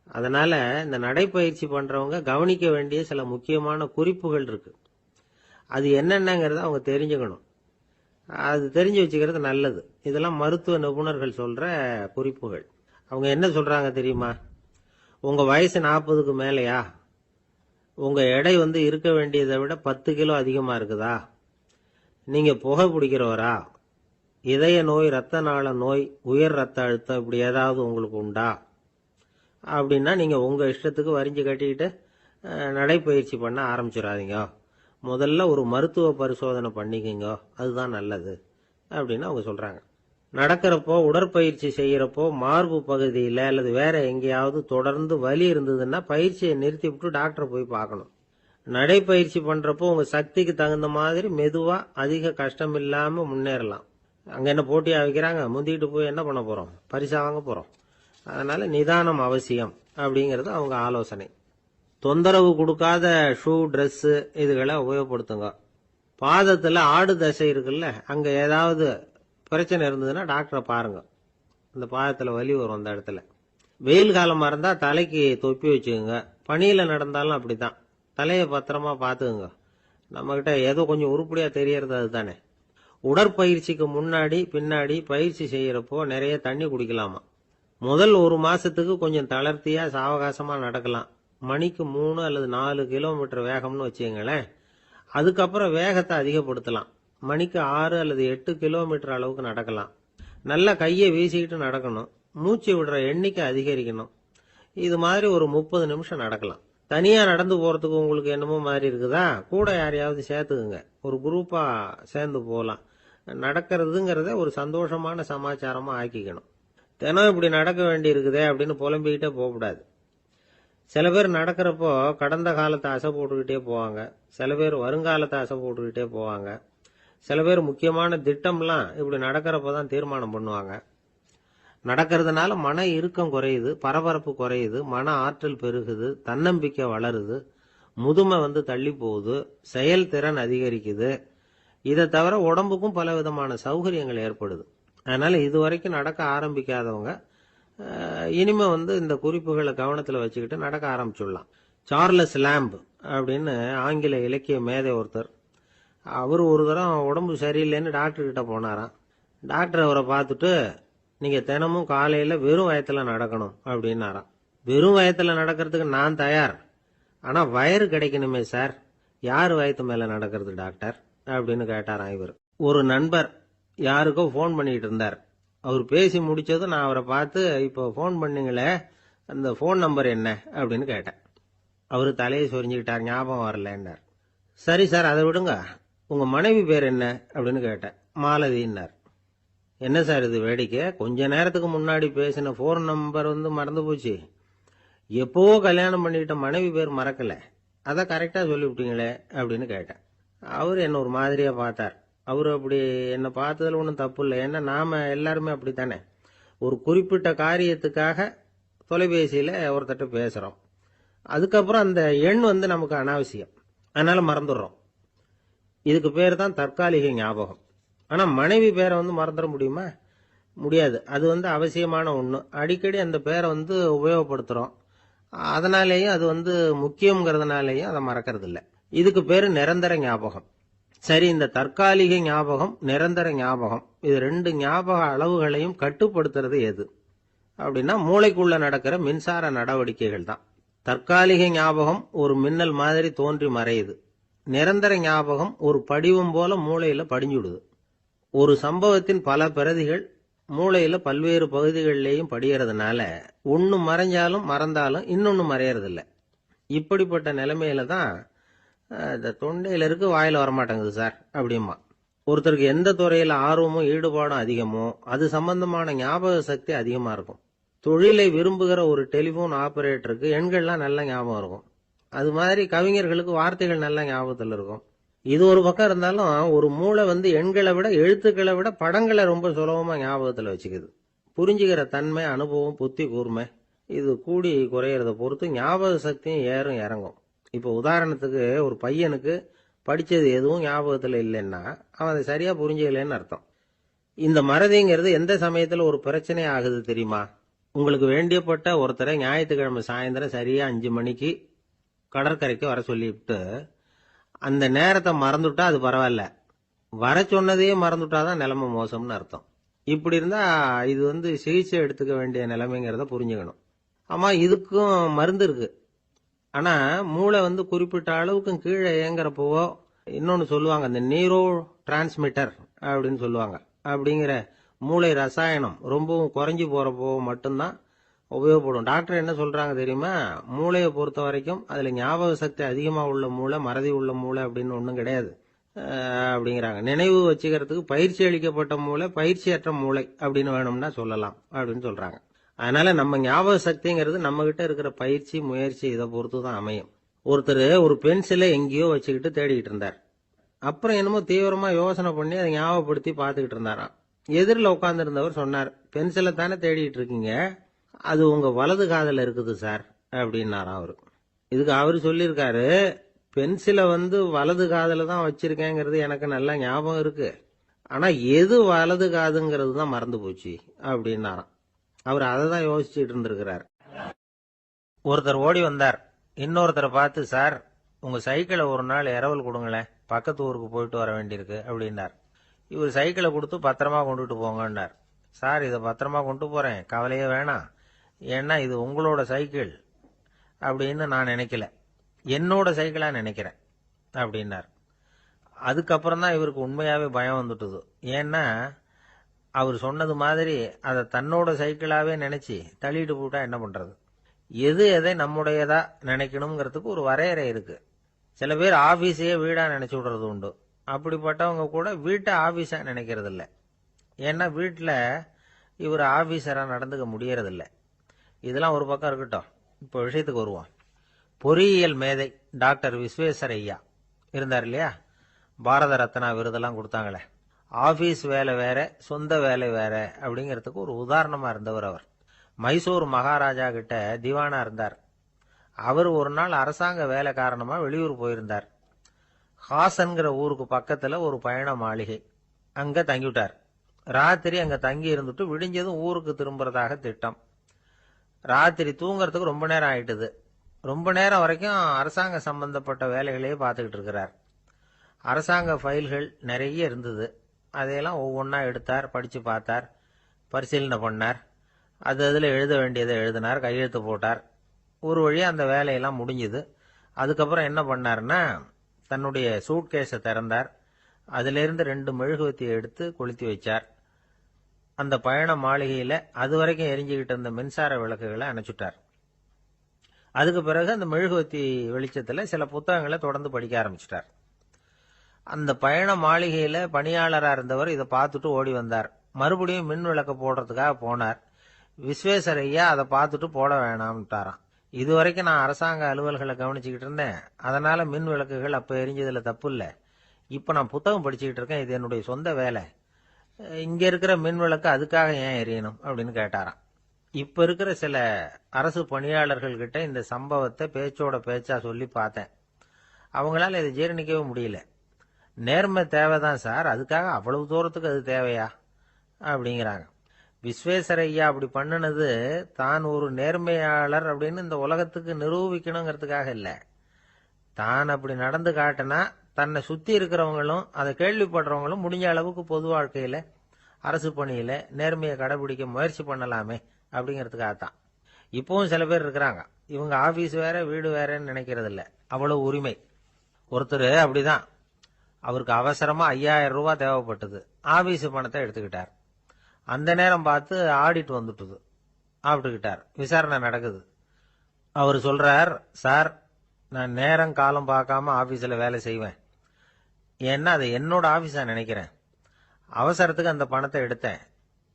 அதனால இந்த நடைப்பயிற்சி பண்றவங்க கவனிக்க வேண்டிய சில முக்கியமான குறிப்புகள் இருக்கு. அது என்னென்னங்கிறத அவங்க தெரிஞ்சுக்கணும். அது தெரிஞ்சு வச்சுக்கிறது நல்லது. இதெல்லாம் மருத்துவ நிபுணர்கள் சொல்ற குறிப்புகள். அவங்க என்ன சொல்றாங்க தெரியுமா? உங்க வயசு 40க்கு மேலையா? உங்க எடை இருக்க வேண்டியதை விட 10 கிலோ அதிகமா இருக்குதா? நீங்க புகை பிடிக்கிறவரா? இதய நோய், ரத்த நாள நோய், உயர் ரத்த அழுத்தம் இப்படி ஏதாவது உங்களுக்கு உண்டா? அப்படின்னா நீங்க உங்க இஷ்டத்துக்கு வரிஞ்சு கட்டிக்கிட்டு நடைப்பயிற்சி பண்ண ஆரம்பிச்சிடாதீங்க. முதல்ல ஒரு மருத்துவ பரிசோதனை பண்ணிக்கோங்க, அதுதான் நல்லது அப்படின்னு அவங்க சொல்றாங்க. நடக்கிறப்போ, உடற்பயிற்சி செய்யறப்போ மார்பு பகுதியில அல்லது வேற எங்கேயாவது தொடர்ந்து வலி இருந்ததுன்னா பயிற்சியை நிறுத்தி விட்டு டாக்டரை போய் பார்க்கணும். நடைப்பயிற்சி பண்றப்போ உங்க சக்திக்கு தகுந்த மாதிரி மெதுவா அதிக கஷ்டம் இல்லாம முன்னேறலாம். அங்க என்ன போட்டியா வைக்கிறாங்க? முந்திக்கிட்டு போய் என்ன பண்ண போறோம்? பரிசா வாங்க போறோம். அதனால நிதானம் அவசியம் அப்படிங்கறது அவங்க ஆலோசனை. தொந்தரவு கொடுக்காத ஷூ, ட்ரெஸ் இதுகளை உபயோகப்படுத்துங்க. பாதத்துல ஆடு தசை இருக்குல்ல, அங்க ஏதாவது பிரச்சனை இருந்ததுன்னா டாக்டரை பாருங்க. இந்த பாதத்துல வலி வரும் அந்த இடத்துல. வெயில் காலமா இருந்தா தலைக்கு தொப்பி வச்சுக்கோங்க. பனியில நடந்தாலும் அப்படித்தான், தலையை பத்திரமா பாத்துக்குங்க. நம்ம கிட்ட ஏதோ கொஞ்சம் உருப்படியா தெரியறது அதுதானே. உடற்பயிற்சிக்கு முன்னாடி பின்னாடி பயிற்சி செய்யறப்போ நிறைய தண்ணி குடிக்கலாமா. முதல் 1 மாசத்துக்கு கொஞ்சம் தளர்த்தியா சாவகாசமா நடக்கலாம். மணிக்கு 3 அல்லது 4 கிலோமீட்டர் வேகம்னு வச்சுங்களேன். அதுக்கப்புறம் வேகத்தை அதிகப்படுத்தலாம். மணிக்கு 6 அல்லது 8 கிலோமீட்டர் அளவுக்கு நடக்கலாம். நல்லா கையை வீசிக்கிட்டு நடக்கணும். மூச்சு விடுற எண்ணிக்கை அதிகரிக்கணும். இது மாதிரி ஒரு 30 நிமிஷம் நடக்கலாம். தனியா நடந்து போறதுக்கு உங்களுக்கு என்னமோ மாதிரி இருக்குதா? கூட யாரையாவது சேர்த்துக்குங்க, ஒரு குரூப்பா சேர்ந்து போகலாம். நடக்கிறதுங்கிறத ஒரு சந்தோஷமான சமாச்சாரமா ஆக்கிக்கணும். தினம் இப்படி நடக்க வேண்டி இருக்குதே அப்படின்னு புலம்பிக்கிட்டே போகக்கூடாது. சில பேர் நடக்கிறப்போ கடந்த காலத்தை அசை போட்டுக்கிட்டே போவாங்க, சில பேர் வருங்காலத்தை அசை போட்டுக்கிட்டே போவாங்க, சில பேர் முக்கியமான திட்டம்லாம் இப்படி நடக்கிறப்ப தான் தீர்மானம் பண்ணுவாங்க. நடக்கிறதுனால மன இறுக்கம் குறையுது, பரபரப்பு குறையுது, மன ஆற்றல் பெருகுது, தன்னம்பிக்கை வளருது, முதுமை தள்ளி போகுது, செயல்திறன் அதிகரிக்குது. இதை தவிர உடம்புக்கும் பல விதமான சௌகரியங்கள் ஏற்படுது. அதனால இதுவரைக்கும் நடக்க ஆரம்பிக்காதவங்க இனிமே இந்த குறிப்புகளை கவனத்தில் வச்சுக்கிட்டு நடக்க ஆரம்பிச்சுடலாம். சார்லஸ் லேம்ப் அப்படின்னு ஆங்கில இலக்கிய மேதை ஒருத்தர், அவர் ஒரு தரம் உடம்பு சரியில்லைன்னு டாக்டர் கிட்ட போனாராம். டாக்டர் அவரை பார்த்துட்டு, நீங்க தினமும் காலையில வெறும் வயத்துல நடக்கணும் அப்படின்னாராம். வெறும் வயத்துல நடக்கிறதுக்கு நான் தயார், ஆனா வயிறு கிடைக்கணுமே சார், யார் வயத்து மேல நடக்கிறது டாக்டர் அப்படின்னு கேட்டாராம் இவர். ஒரு நண்பர் யாருக்கோ போன் பண்ணிட்டு இருந்தார். அவர் பேசி முடிச்சதும் நான் அவரை பார்த்து, இப்போ போன் பண்ணீங்களே அந்த போன் நம்பர் என்ன அப்படின்னு கேட்டேன். அவரு தலையை சொரிஞ்சுக்கிட்டார், ஞாபகம் வரலன்னார். சரி சார் அதை விடுங்க, உங்க மனைவி பேர் என்ன அப்படின்னு கேட்டேன். மாலதின்னார். என்ன சார் இது வேடிக்கை, கொஞ்ச நேரத்துக்கு முன்னாடி பேசின போன் நம்பர் மறந்து போச்சு, எப்போவோ கல்யாணம் பண்ணிக்கிட்ட மனைவி பேர் மறக்கல, அதை கரெக்டா சொல்லிவிட்டீங்களே அப்படின்னு கேட்டேன். அவர் என்ன ஒரு மாதிரியா பார்த்தார். அவரு அப்படி என்ன பார்த்ததுல ஒன்றும் தப்பு இல்லை, ஏன்னா நாம எல்லாருமே அப்படித்தானே. ஒரு குறிப்பிட்ட காரியத்துக்காக தொலைபேசியில ஒருத்தட்ட பேசுறோம், அதுக்கப்புறம் அந்த எண் நமக்கு அனாவசியம், அதனால மறந்துடுறோம். இதுக்கு பேர் தான் தற்காலிக ஞாபகம். ஆனா மனைவி பேரை மறந்துட முடியுமா? முடியாது. அது அவசியமான ஒண்ணு. அடிக்கடி அந்த பேரை உபயோகப்படுத்துறோம், அதனாலேயும் அது முக்கியங்கிறதுனாலேயும் அதை மறக்கிறது இல்லை. இதுக்கு பேரு நிரந்தர ஞாபகம். சரி, இந்த தற்காலிக ஞாபகம், நிரந்தர ஞாபகம், இது ரெண்டு ஞாபக அளவுகளையும் கட்டுப்படுத்துறது எது அப்படின்னா மூளைக்குள்ள நடக்கிற மின்சார நடவடிக்கைகள் தான். தற்காலிக ஞாபகம் ஒரு மின்னல் மாதிரி தோன்றி மறையுது, நிரந்தர ஞாபகம் ஒரு படிவம் போல மூளையில படிஞ்சுடுது. ஒரு சம்பவத்தின் பல பிரதிகள் மூளையில பல்வேறு பகுதிகளிலேயும் படிகிறதுனால ஒன்னு மறைஞ்சாலும் மறந்தாலும் இன்னொன்னு மறையறதில்ல. இப்படிப்பட்ட நிலைமையில தான் இந்த தொண்டையில இருக்கு வாயில வரமாட்டேங்குது சார் அப்படிமா. ஒருத்தருக்கு எந்த துறையில ஆர்வமும் ஈடுபாடும் அதிகமோ அது சம்பந்தமான ஞாபக சக்தி அதிகமா இருக்கும். தொழிலை விரும்புகிற ஒரு டெலிபோன் ஆபரேட்டருக்கு எண்கள்லாம் நல்ல ஞாபகம் இருக்கும். அது மாதிரி கவிஞர்களுக்கு வார்த்தைகள் நல்ல ஞாபகத்தில் இருக்கும். இது ஒரு பக்கம் இருந்தாலும் ஒரு மூளை எண்களை விட எழுத்துக்களை விட படங்களை ரொம்ப சுலபமா ஞாபகத்துல வச்சுக்குது. புரிஞ்சுக்கிற தன்மை, அனுபவம், புத்தி கூர்மை இது கூடி குறையறத பொறுத்து ஞாபக சக்தியும் ஏறும் இறங்கும். இப்போ உதாரணத்துக்கு ஒரு பையனுக்கு படிச்சது எதுவும் ஞாபகத்துல இல்லைன்னா அவன் அதை சரியா புரிஞ்சுக்கலன்னு அர்த்தம். இந்த மறதிங்கிறது எந்த சமயத்துல ஒரு பிரச்சனை ஆகுது தெரியுமா? உங்களுக்கு வேண்டியப்பட்ட ஒருத்தரை ஞாயிற்றுக்கிழமை சாயந்தரம் சரியா 5 மணிக்கு கடற்கரைக்கு வர சொல்லிவிட்டு அந்த நேரத்தை மறந்துட்டா அது பரவாயில்ல, வர சொன்னதையே மறந்துட்டாதான் நிலைமை மோசம்னு அர்த்தம். இப்படி இருந்தா இது சிகிச்சை எடுத்துக்க வேண்டிய நிலைமைங்கிறத புரிஞ்சுக்கணும். ஆமா, இதுக்கும் மருந்து இருக்கு. ஆனா மூளை குறிப்பிட்ட அளவுக்கும் கீழே இயங்குறப்போ இன்னொன்னு சொல்லுவாங்க, இந்த நியூரோ டிரான்ஸ்மிட்டர் அப்படின்னு சொல்லுவாங்க. அப்படிங்கிற மூளை ரசாயனம் ரொம்பவும் குறைஞ்சி போறப்போ மட்டும்தான் உபயோகப்படும். டாக்டர் என்ன சொல்றாங்க தெரியுமா? மூளையை பொறுத்த வரைக்கும் அதுல ஞாபக சக்தி அதிகமா உள்ள மூளை, மறதி உள்ள மூளை அப்படின்னு ஒன்றும் கிடையாது அப்படிங்கிறாங்க. நினைவு வச்சுக்கிறதுக்கு பயிற்சி அளிக்கப்பட்ட மூளை, பயிற்சியற்ற மூளை அப்படின்னு வேணும்னா சொல்லலாம் அப்படின்னு சொல்றாங்க. அதனால நம்ம ஞாபக சக்திங்கிறது நம்ம கிட்ட இருக்கிற பயிற்சி, முயற்சி இதை பொறுத்து தான் அமையும். ஒருத்தர் ஒரு பென்சிலை எங்கேயோ வச்சுக்கிட்டு தேடிட்டு இருந்தார். அப்புறம் என்னமோ தீவிரமா யோசனை பண்ணி அதை ஞாபகப்படுத்தி பார்த்துக்கிட்டு இருந்தாராம். எதிரில் உட்கார்ந்து இருந்தவர் சொன்னார், பென்சிலை தானே தேடிட்டு இருக்கீங்க, அது உங்க வலது காதுல இருக்குது சார் அப்படின்னாராம் அவரு. இதுக்கு அவரு சொல்லியிருக்காரு, பென்சிலை வலது காதுல தான் வச்சிருக்கேங்கிறது எனக்கு நல்லா ஞாபகம் இருக்கு, ஆனா எது வலது காதுங்கிறது தான் மறந்து போச்சு அப்படின்னாராம். அவர் அதை தான் யோசிச்சுட்டு இருந்திருக்கிறார். ஒருத்தர் ஓடி வந்தார், இன்னொருத்தரை பார்த்து, சார் உங்க சைக்கிளை ஒரு நாள் இரவல் கொடுங்களேன், பக்கத்து ஊருக்கு போயிட்டு வர வேண்டியிருக்கு அப்படின்னார். இவர் சைக்கிளை கொடுத்து பத்திரமா கொண்டுட்டு போங்கன்னார். சார் இதை பத்திரமா கொண்டு போறேன், கவலையே வேணாம், ஏன்னா இது உங்களோட சைக்கிள் அப்படின்னு நான் நினைக்கல, என்னோட சைக்கிளா நினைக்கிறேன் அப்படின்னார். அதுக்கப்புறம் தான் இவருக்கு உண்மையாவே பயம் வந்துட்டுது. ஏன்னா அவர் சொன்னது மாதிரி அதை தன்னோட சைக்கிளாவே நினைச்சு தள்ளிட்டு போட்டா என்ன பண்றது? எது எதை நம்முடையதா நினைக்கணுங்கிறதுக்கு ஒரு வரையறை இருக்கு. சில பேர் ஆபீஸையே வீடா நினைச்சு விடுறது உண்டு. அப்படிப்பட்டவங்க கூட வீட்டை ஆபீஸா நினைக்கிறது இல்ல. ஏன்னா வீட்டில் இவர் ஆபீசரா நடந்துக்க முடியறதில்ல. இதெல்லாம் ஒரு பக்கம் இருக்கட்டும். இப்போ விஷயத்துக்கு வருவோம். பொறியியல் மேதை டாக்டர் விஸ்வேஸ்வரய்யா இருந்தார் இல்லையா, பாரத ரத்னா விருதெல்லாம் கொடுத்தாங்களே. ஆபீஸ் வேலை வேற, சொந்த வேலை வேற அப்படிங்கிறதுக்கு ஒரு உதாரணமா இருந்தவர் அவர். மைசூர் மகாராஜா கிட்ட திவானா இருந்தார். அவர் ஒரு நாள் அரசாங்க வேலை காரணமா வெளியூர் போயிருந்தார். ஹாசன்கிற ஊருக்கு பக்கத்துல ஒரு பயண மாளிகை, அங்க தங்கிவிட்டார். ராத்திரி அங்க தங்கி இருந்துட்டு விடிஞ்சதும் ஊருக்கு திரும்புறதாக திட்டம். ராத்திரி தூங்கறதுக்கு ரொம்ப நேரம் ஆயிட்டுது. ரொம்ப நேரம் வரைக்கும் அரசாங்க சம்பந்தப்பட்ட வேலைகளையே பார்த்துக்கிட்டு இருக்கிறார். அரசாங்க ஃபைல்கள் நிறைய இருந்தது. அதையெல்லாம் ஒவ்வொன்றா எடுத்தார், படிச்சு பார்த்தார், பரிசீலனை பண்ணார். அதில் எழுத வேண்டியதை எழுதினார், கையெழுத்து போட்டார். ஒரு வழியாக அந்த வேலையெல்லாம் முடிஞ்சுது. அதுக்கப்புறம் என்ன பண்ணார்னா, தன்னுடைய சூட்கேஸை திறந்தார். அதிலிருந்து 2 மெழுகுவத்தியை எடுத்து கொளுத்தி வச்சார். அந்த பயண மாளிகையில் அது வரைக்கும் எரிஞ்சுக்கிட்டு இருந்த மின்சார விளக்குகளை அணைச்சுட்டார். அதுக்கு பிறகு அந்த மெழுகுவத்தி வெளிச்சத்தில் சில புத்தகங்களை தொடர்ந்து படிக்க ஆரம்பிச்சிட்டார். அந்த பயண மாளிகையில பணியாளராக இருந்தவர் இதை பார்த்துட்டு ஓடி வந்தார். மறுபடியும் மின் விளக்க போடுறதுக்காக போனார். விஸ்வேஸ்வரய்யா அதை பார்த்துட்டு போட வேணாம்ட்டாராம். இதுவரைக்கும் நான் அரசாங்க அலுவல்களை கவனிச்சுக்கிட்டு இருந்தேன், அதனால மின் விளக்குகள் அப்ப எரிஞ்சதுல தப்பு இல்லை. இப்ப நான் புத்தகம் படிச்சுக்கிட்டு இருக்கேன், இது என்னுடைய சொந்த வேலை. இங்க இருக்கிற மின் விளக்கு அதுக்காக ஏன் எரியணும் அப்படின்னு கேட்டாராம். இப்ப இருக்கிற சில அரசு பணியாளர்கள் கிட்ட இந்த சம்பவத்தை பேச்சோட பேச்சா சொல்லி பார்த்தேன். அவங்களால இதை ஜீரணிக்கவே முடியல. நேர்மை தேவைதான் சார், அதுக்காக அவ்வளவு தூரத்துக்கு அது தேவையா அப்படிங்கிறாங்க. விஸ்வேஸ்வரய்யா அப்படி பண்ணினது தான் ஒரு நேர்மையாளர் அப்படின்னு இந்த உலகத்துக்கு நிரூபிக்கணுங்கிறதுக்காக இல்லை. தான் அப்படி நடந்து காட்டினா தன்னை சுத்தி இருக்கிறவங்களும் அதை கேள்விப்படுறவங்களும் முடிஞ்ச அளவுக்கு பொது வாழ்க்கையில அரசு பணியில நேர்மையை கடைபிடிக்க முயற்சி பண்ணலாமே அப்படிங்கிறதுக்காகத்தான். இப்பவும் சில பேர் இருக்கிறாங்க, இவங்க ஆபீஸ் வேற வீடு வேறன்னு நினைக்கிறது இல்ல, அவ்வளவு உரிமை. ஒருத்தர் அப்படிதான், அவருக்கு அவசரமா 5000 ரூபாய் தேவைப்பட்டது. ஆபீஸ் பணத்தை எடுத்துக்கிட்டார். அந்த நேரம் பார்த்து ஆடிட் வந்துட்டுது. ஆப்பிட்டுக்கிட்டார். விசாரணை நடக்குது. அவர் சொல்றார், சார் நான் நேரம் காலம் பார்க்காம ஆபீஸ்ல வேலை செய்வேன். ஏன்னா அதை என்னோட ஆபீஸா நினைக்கிறேன். அவசரத்துக்கு அந்த பணத்தை எடுத்தேன்,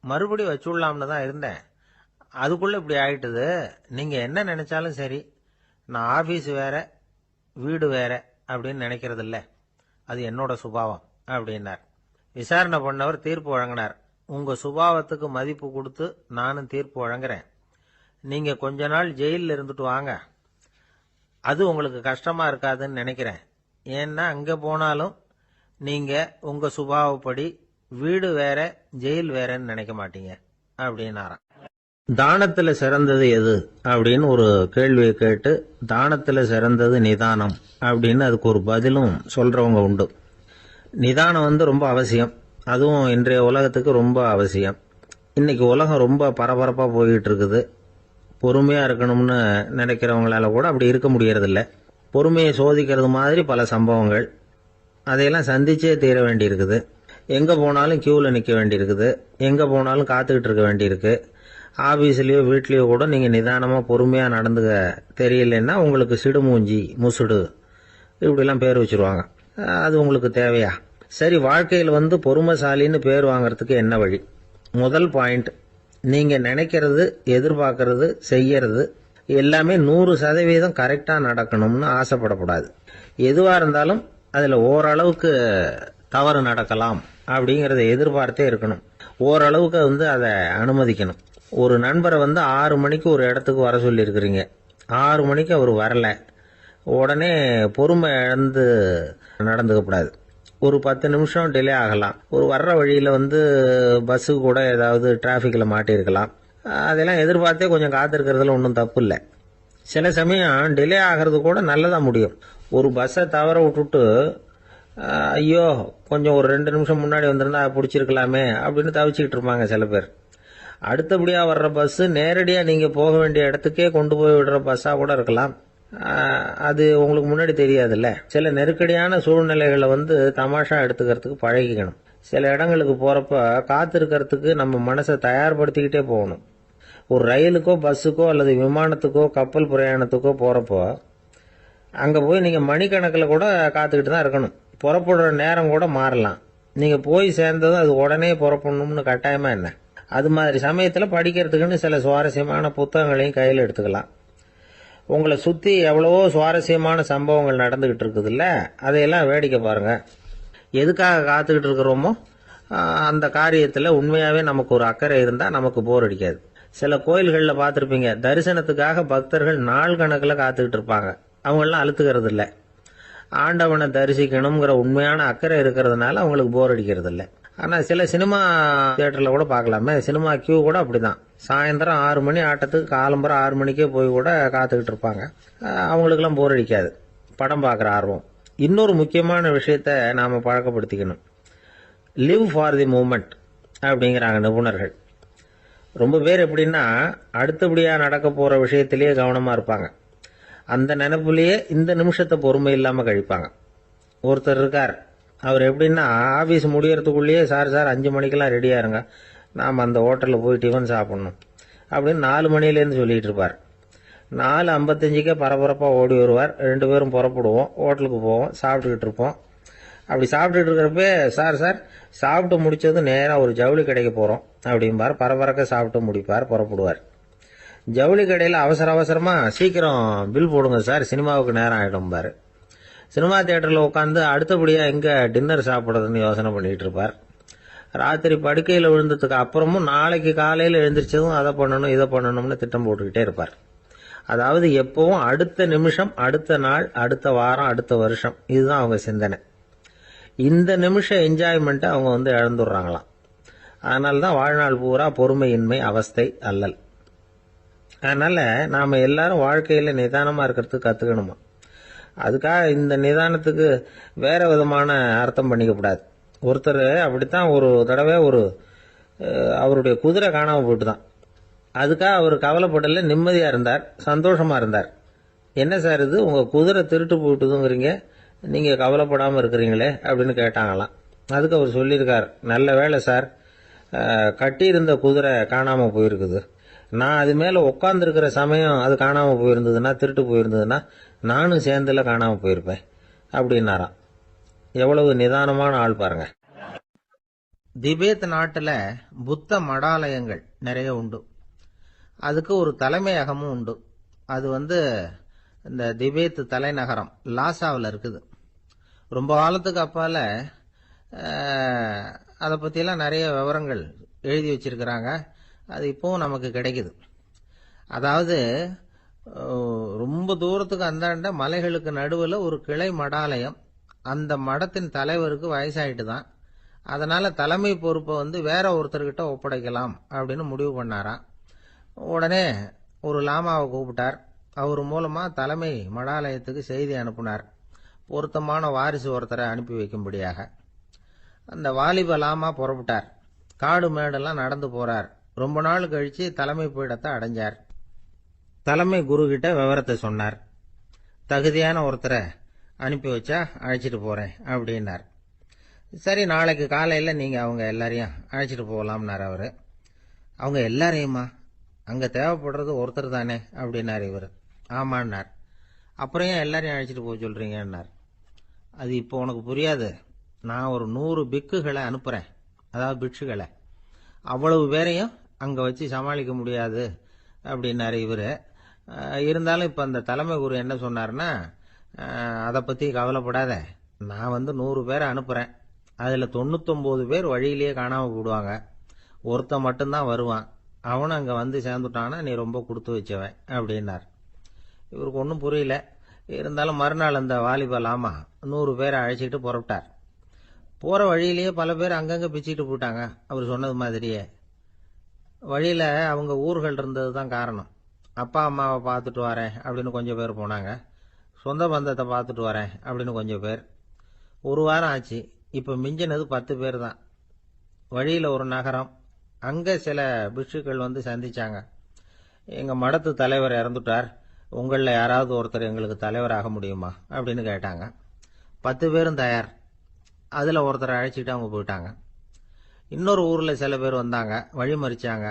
மறுபடியும் வச்சுடலாம்னு தான் இருந்தேன். அதுக்குள்ள இப்படி ஆயிட்டுது. நீங்க என்ன நினைச்சாலும் சரி, நான் ஆபீஸ் வேற வீடு வேற அப்படின்னு நினைக்கிறது இல்ல, அது என்னோட சுபாவம் அப்படின்னார். விசாரணை பண்ணவர் தீர்ப்பு வழங்கினார். உங்க சுபாவத்துக்கு மதிப்பு கொடுத்து நானும் தீர்ப்பு வழங்குறேன். நீங்க கொஞ்ச நாள் ஜெயிலில் இருந்துட்டு வாங்க, அது உங்களுக்கு கஷ்டமா இருக்காதுன்னு நினைக்கிறேன். ஏன்னா அங்க போனாலும் நீங்க உங்க சுபாவப்படி வீடு வேற ஜெயில் வேறன்னு நினைக்க மாட்டீங்க அப்படின்னாராம். தானத்துல சிறந்தது எது அப்படின்னு ஒரு கேள்வியை கேட்டு, தானத்துல சிறந்தது நிதானம் அப்படின்னு அதுக்கு ஒரு பதிலும் சொல்றவங்க உண்டு. நிதானம் ரொம்ப அவசியம். அதுவும் இன்றைய உலகத்துக்கு ரொம்ப அவசியம். இன்னைக்கு உலகம் ரொம்ப பரபரப்பா போயிட்டு இருக்குது. பொறுமையா இருக்கணும்னு நினைக்கிறவங்களால கூட அப்படி இருக்க முடியறதில்ல. பொறுமையை சோதிக்கிறது மாதிரி பல சம்பவங்கள், அதையெல்லாம் சந்திச்சே தீர வேண்டியிருக்குது. எங்க போனாலும் கியூல நிக்க வேண்டியிருக்குது. எங்க போனாலும் காத்துக்கிட்டு இருக்க வேண்டியிருக்கு. ஆபீஸ்லயோ வீட்லயோ கூட நீங்க நிதானமா பொறுமையா நடந்துக்க தெரியலன்னா உங்களுக்கு சிடுமூஞ்சி, முசுடு இப்படிலாம் பேர் வச்சிருவாங்க. அது உங்களுக்கு தேவையா? சரி, வாழ்க்கையில் பொறுமைசாலின்னு பேர் வாங்கறதுக்கு என்ன வழி? முதல் பாயிண்ட், நீங்க நினைக்கிறது, எதிர்பார்க்கறது, செய்யறது எல்லாமே 100% கரெக்டா நடக்கணும்னு ஆசைப்படக்கூடாது. எதுவா இருந்தாலும் அதுல ஓரளவுக்கு தவறு நடக்கலாம் அப்படிங்கறத எதிர்பார்த்தே இருக்கணும். ஓரளவுக்கு அதை அனுமதிக்கணும். ஒரு நண்பரை 6 மணிக்கு ஒரு இடத்துக்கு வர சொல்லி இருக்கிறீங்க. 6 மணிக்கு அவர் வரல, உடனே பொறுமை இழந்து நடந்துக்க கூடாது. ஒரு 10 நிமிஷம் டிலே ஆகலாம். ஒரு வர்ற வழியில பஸ்ஸு கூட ஏதாவது டிராபிக்ல மாட்டிருக்கலாம். அதெல்லாம் எதிர்பார்த்தே கொஞ்சம் காத்திருக்கிறதுல ஒன்றும் தப்பு இல்லை. சில சமயம் டிலே ஆகிறது கூட நல்லதா முடியும். ஒரு பஸ்ஸை தவற விட்டுட்டு ஐயோ கொஞ்சம் ஒரு 2 நிமிஷம் முன்னாடி வந்திருந்தா பிடிச்சிருக்கலாமே அப்படின்னு தவிச்சுக்கிட்டு இருப்பாங்க சில பேர். அடுத்தபடியா வர்ற பஸ் நேரடியா நீங்க போக வேண்டிய இடத்துக்கே கொண்டு போய் விடுற பஸ்ஸா கூட இருக்கலாம். அது உங்களுக்கு முன்னாடி தெரியாதுல்ல. சில நெருக்கடியான சூழ்நிலைகளை தமாஷா எடுத்துக்கிறதுக்கு பழகிக்கணும். சில இடங்களுக்கு போறப்ப காத்திருக்கிறதுக்கு நம்ம மனசை தயார்படுத்திக்கிட்டே போகணும். ஒரு ரயிலுக்கோ பஸ்ஸுக்கோ அல்லது விமானத்துக்கோ கப்பல் பிரயாணத்துக்கோ போறப்போ அங்க போய் நீங்க மணிக்கணக்கில் கூட காத்துக்கிட்டு தான் இருக்கணும். புறப்படுற நேரம் கூட மாறலாம். நீங்க போய் சேர்ந்ததும் அது உடனே புறப்படணும்னு கட்டாயமா என்ன? அது மாதிரி சமயத்தில் படிக்கிறதுக்குன்னு சில சுவாரஸ்யமான புத்தகங்களையும் கையில் எடுத்துக்கலாம். உங்களை சுற்றி எவ்வளவோ சுவாரஸ்யமான சம்பவங்கள் நடந்துக்கிட்டு இருக்குதுல்ல, அதையெல்லாம் வேடிக்கை பாருங்க. எதுக்காக காத்துக்கிட்டு இருக்கிறோமோ அந்த காரியத்தில் உண்மையாகவே நமக்கு ஒரு அக்கறை இருந்தால் நமக்கு போர் அடிக்காது. சில கோயில்களில் பார்த்துருப்பீங்க, தரிசனத்துக்காக பக்தர்கள் நாள் கணக்கில் காத்துக்கிட்டு இருப்பாங்க. அவங்களாம் அழுத்துக்கிறது இல்லை. ஆண்டவனை தரிசிக்கணுங்கிற உண்மையான அக்கறை இருக்கிறதுனால அவங்களுக்கு போர் அடிக்கிறது இல்லை. ஆனால் சில சினிமா தியேட்டரில் கூட பார்க்கலாமே, சினிமா கியூ கூட அப்படிதான். சாயந்தரம் 6 மணி ஆட்டத்துக்கு காலம்பரம் 6 மணிக்கே போய் கூட காத்துக்கிட்டு இருப்பாங்க. அவங்களுக்கெல்லாம் போர் அடிக்காது, படம் பார்க்குற ஆர்வம். இன்னொரு முக்கியமான விஷயத்த நாம் பழக்கப்படுத்திக்கணும். லிவ் ஃபார் தி மூமெண்ட் அப்படிங்கிறாங்க நிபுணர்கள். ரொம்ப பேர் எப்படின்னா அடுத்தபடியாக நடக்க போகிற விஷயத்திலேயே கவனமாக இருப்பாங்க. அந்த நினைப்புலேயே இந்த நிமிஷத்தை பொறுமை இல்லாமல் கழிப்பாங்க. ஒருத்தர் இருக்கார், அவர் எப்படின்னா ஆஃபீஸ் முடியறதுக்குள்ளேயே சார் 5 மணிக்கெல்லாம் ரெடியாக இருங்க, நாம் அந்த ஹோட்டலில் போய் டிஃபன் சாப்பிட்ணும் அப்படின்னு 4 மணிலேருந்து சொல்லிகிட்டு இருப்பார். 4:55 பரபரப்பாக ஓடி வருவார். 2 பேரும் புறப்படுவோம், ஹோட்டலுக்கு போவோம், சாப்பிட்டுக்கிட்டு இருப்போம். அப்படி சாப்பிட்டுட்டு இருக்கிறப்ப சார் சாப்பிட்டு முடிச்சது நேராக ஒரு ஜவுளி கடைக்கு போகிறோம் அப்படிம்பார். பரபரக்க சாப்பிட்டு முடிப்பார், புறப்படுவார். ஜவுளி கடையில் அவசரமாக சீக்கிரம் பில் போடுங்க சார், சினிமாவுக்கு நேரம் ஆகிடும்பார். சினிமா தியேட்டரில் உட்காந்து அடுத்தபடியாக எங்கே டின்னர் சாப்பிட்றதுன்னு யோசனை பண்ணிகிட்டு இருப்பார். ராத்திரி படுக்கையில் விழுந்ததுக்கு அப்புறமும் நாளைக்கு காலையில் எழுந்திரிச்சதும் அதை பண்ணணும் இதை பண்ணணும்னு திட்டம் போட்டுக்கிட்டே இருப்பார். அதாவது எப்பவும் அடுத்த நிமிஷம், அடுத்த நாள், அடுத்த வாரம், அடுத்த வருஷம், இதுதான் அவங்க சிந்தனை. இந்த நிமிஷம் என்ஜாய்மெண்ட்டை அவங்க இழந்துடுறாங்களாம். அதனால தான் வாழ்நாள் பூரா பொறுமையின்மை, அவஸ்தை, அல்லல். அதனால் நாம் எல்லாரும் வாழ்க்கையில் நிதானமாக இருக்கிறதுக்கு கற்றுக்கணுமா. அதுக்காக இந்த நிதானத்துக்கு வேற விதமான அர்த்தம் பண்ணிக்கப்படாது. ஒருத்தர் அப்படித்தான் ஒரு தடவை அவருடைய குதிரை காணாமல் போயிட்டு தான். அதுக்காக அவர் கவலைப்படல, நிம்மதியாக இருந்தார், சந்தோஷமாக இருந்தார். என்ன சார் இது, உங்கள் குதிரை திருட்டு போயிட்டுதுங்கிறீங்க, நீங்கள் கவலைப்படாமல் இருக்கிறீங்களே அப்படின்னு கேட்டாங்களாம். அதுக்கு அவர் சொல்லியிருக்கார், நல்ல வேலை சார், கட்டியிருந்த குதிரை காணாமல் போயிருக்குது. நான் அது மேலே உட்காந்துருக்கிற சமயம் அது காணாமல் போயிருந்ததுன்னா, திருட்டு போயிருந்ததுன்னா நானும் சேர்ந்துல காணாமல் போயிருப்பேன் அப்படின்னாராம். எவ்வளவு நிதானமான ஆள் பாருங்க. திபேத் நாட்டில் புத்த மடாலயங்கள் நிறைய உண்டு. அதுக்கு ஒரு தலைமையகமும் உண்டு. அது இந்த திபேத் தலைநகரம் லாசாவில் இருக்குது. ரொம்ப காலத்துக்கு அப்பால அதை பற்றியெல்லாம் நிறைய விவரங்கள் எழுதி வச்சிருக்கிறாங்க. அது இப்போவும் நமக்கு கிடைக்குது. அதாவது ரொம்ப தூரத்துக்கு அந்தாண்ட மலைகளுக்கு நடுவில் ஒரு கிளை மடாலயம். அந்த மடத்தின் தலைவருக்கு வயசாயிட்டு தான். அதனால தலைமை பொறுப்பை வேற ஒருத்தர்கிட்ட ஒப்படைக்கலாம் அப்படின்னு முடிவு பண்ணாராம். உடனே ஒரு லாமாவை கூப்பிட்டார். அவர் மூலமா தலைமை மடாலயத்துக்கு செய்தி அனுப்புனார், பொருத்தமான வாரிசு ஒருத்தரை அனுப்பி வைக்கும்படியாக. அந்த வாலிப லாமா புறப்பட்டார். காடு மேடெல்லாம் நடந்து போறார். ரொம்ப நாள் கழிச்சு தலைமை பீடத்தை அடைஞ்சார். தலைமை குரு கிட்ட விவரத்தை சொன்னார். தகுதியான ஒருத்தரை அனுப்பி வச்சா அழைச்சிட்டு போறேன் அப்படின்னார். சரி, நாளைக்கு காலையில் நீங்கள் அவங்க எல்லாரையும் அழைச்சிட்டு போகலாம்னார் அவர். அவங்க எல்லாரையுமா? அங்கே தேவைப்படுறது ஒருத்தர் தானே அப்படின்னார் இவர். ஆமான்னார். அப்புறம் ஏன் எல்லாரையும் அழைச்சிட்டு போக சொல்கிறீங்கன்னார். அது இப்போ உனக்கு புரியாது. நான் ஒரு 100 பிக்குகளை அனுப்புகிறேன், அதாவது பிட்சுகளை. அவ்வளவு பேரையும் அங்கே வச்சு சமாளிக்க முடியாது அப்படின்னாரு இவர். இருந்தாலும் இப்போ அந்த தலைமை குரு என்ன சொன்னார்னா, அதை பற்றி கவலைப்படாத, நான் 100 பேரை அனுப்புகிறேன். அதில் 99 பேர் வழியிலேயே காணாமல் போடுவாங்க, ஒருத்தன் மட்டும்தான் வருவான். அவனும் அங்கே சேர்ந்துட்டானா நீ ரொம்ப கொடுத்து வச்சவன் அப்படின்னார். இவருக்கு ஒன்றும் புரியல. இருந்தாலும் மறுநாள் அந்த வாலிப லாமா 100 பேரை அழைச்சிட்டு புறப்பட்டார். போகிற வழியிலேயே பல பேர் அங்கங்கே பிச்சுட்டு போயிட்டாங்க. அவர் சொன்னது மாதிரியே வழியில் அவங்க ஊர்கள் இருந்தது தான் காரணம். அப்பா அம்மாவை பார்த்துட்டு வரேன் அப்படின்னு கொஞ்சம் பேர் போனாங்க. சொந்த பந்தத்தை பார்த்துட்டு வரேன் அப்படின்னு கொஞ்சம் பேர். ஒரு வாரம் ஆச்சு. இப்போ மிஞ்சினது 10 பேர் தான். வழியில் ஒரு நகரம். அங்கே சில பிட்சுக்கள் சந்திச்சாங்க. எங்கள் மடத்து தலைவர் இறந்துட்டார், உங்களில் யாராவது ஒருத்தர் எங்களுக்கு தலைவராக முடியுமா அப்படின்னு கேட்டாங்க. 10 பேரும் தயார். அதில் ஒருத்தரை அழைச்சிட்டு அவங்க போயிட்டாங்க. இன்னொரு ஊரில் சில பேர் வந்தாங்க, வழிமறிச்சாங்க.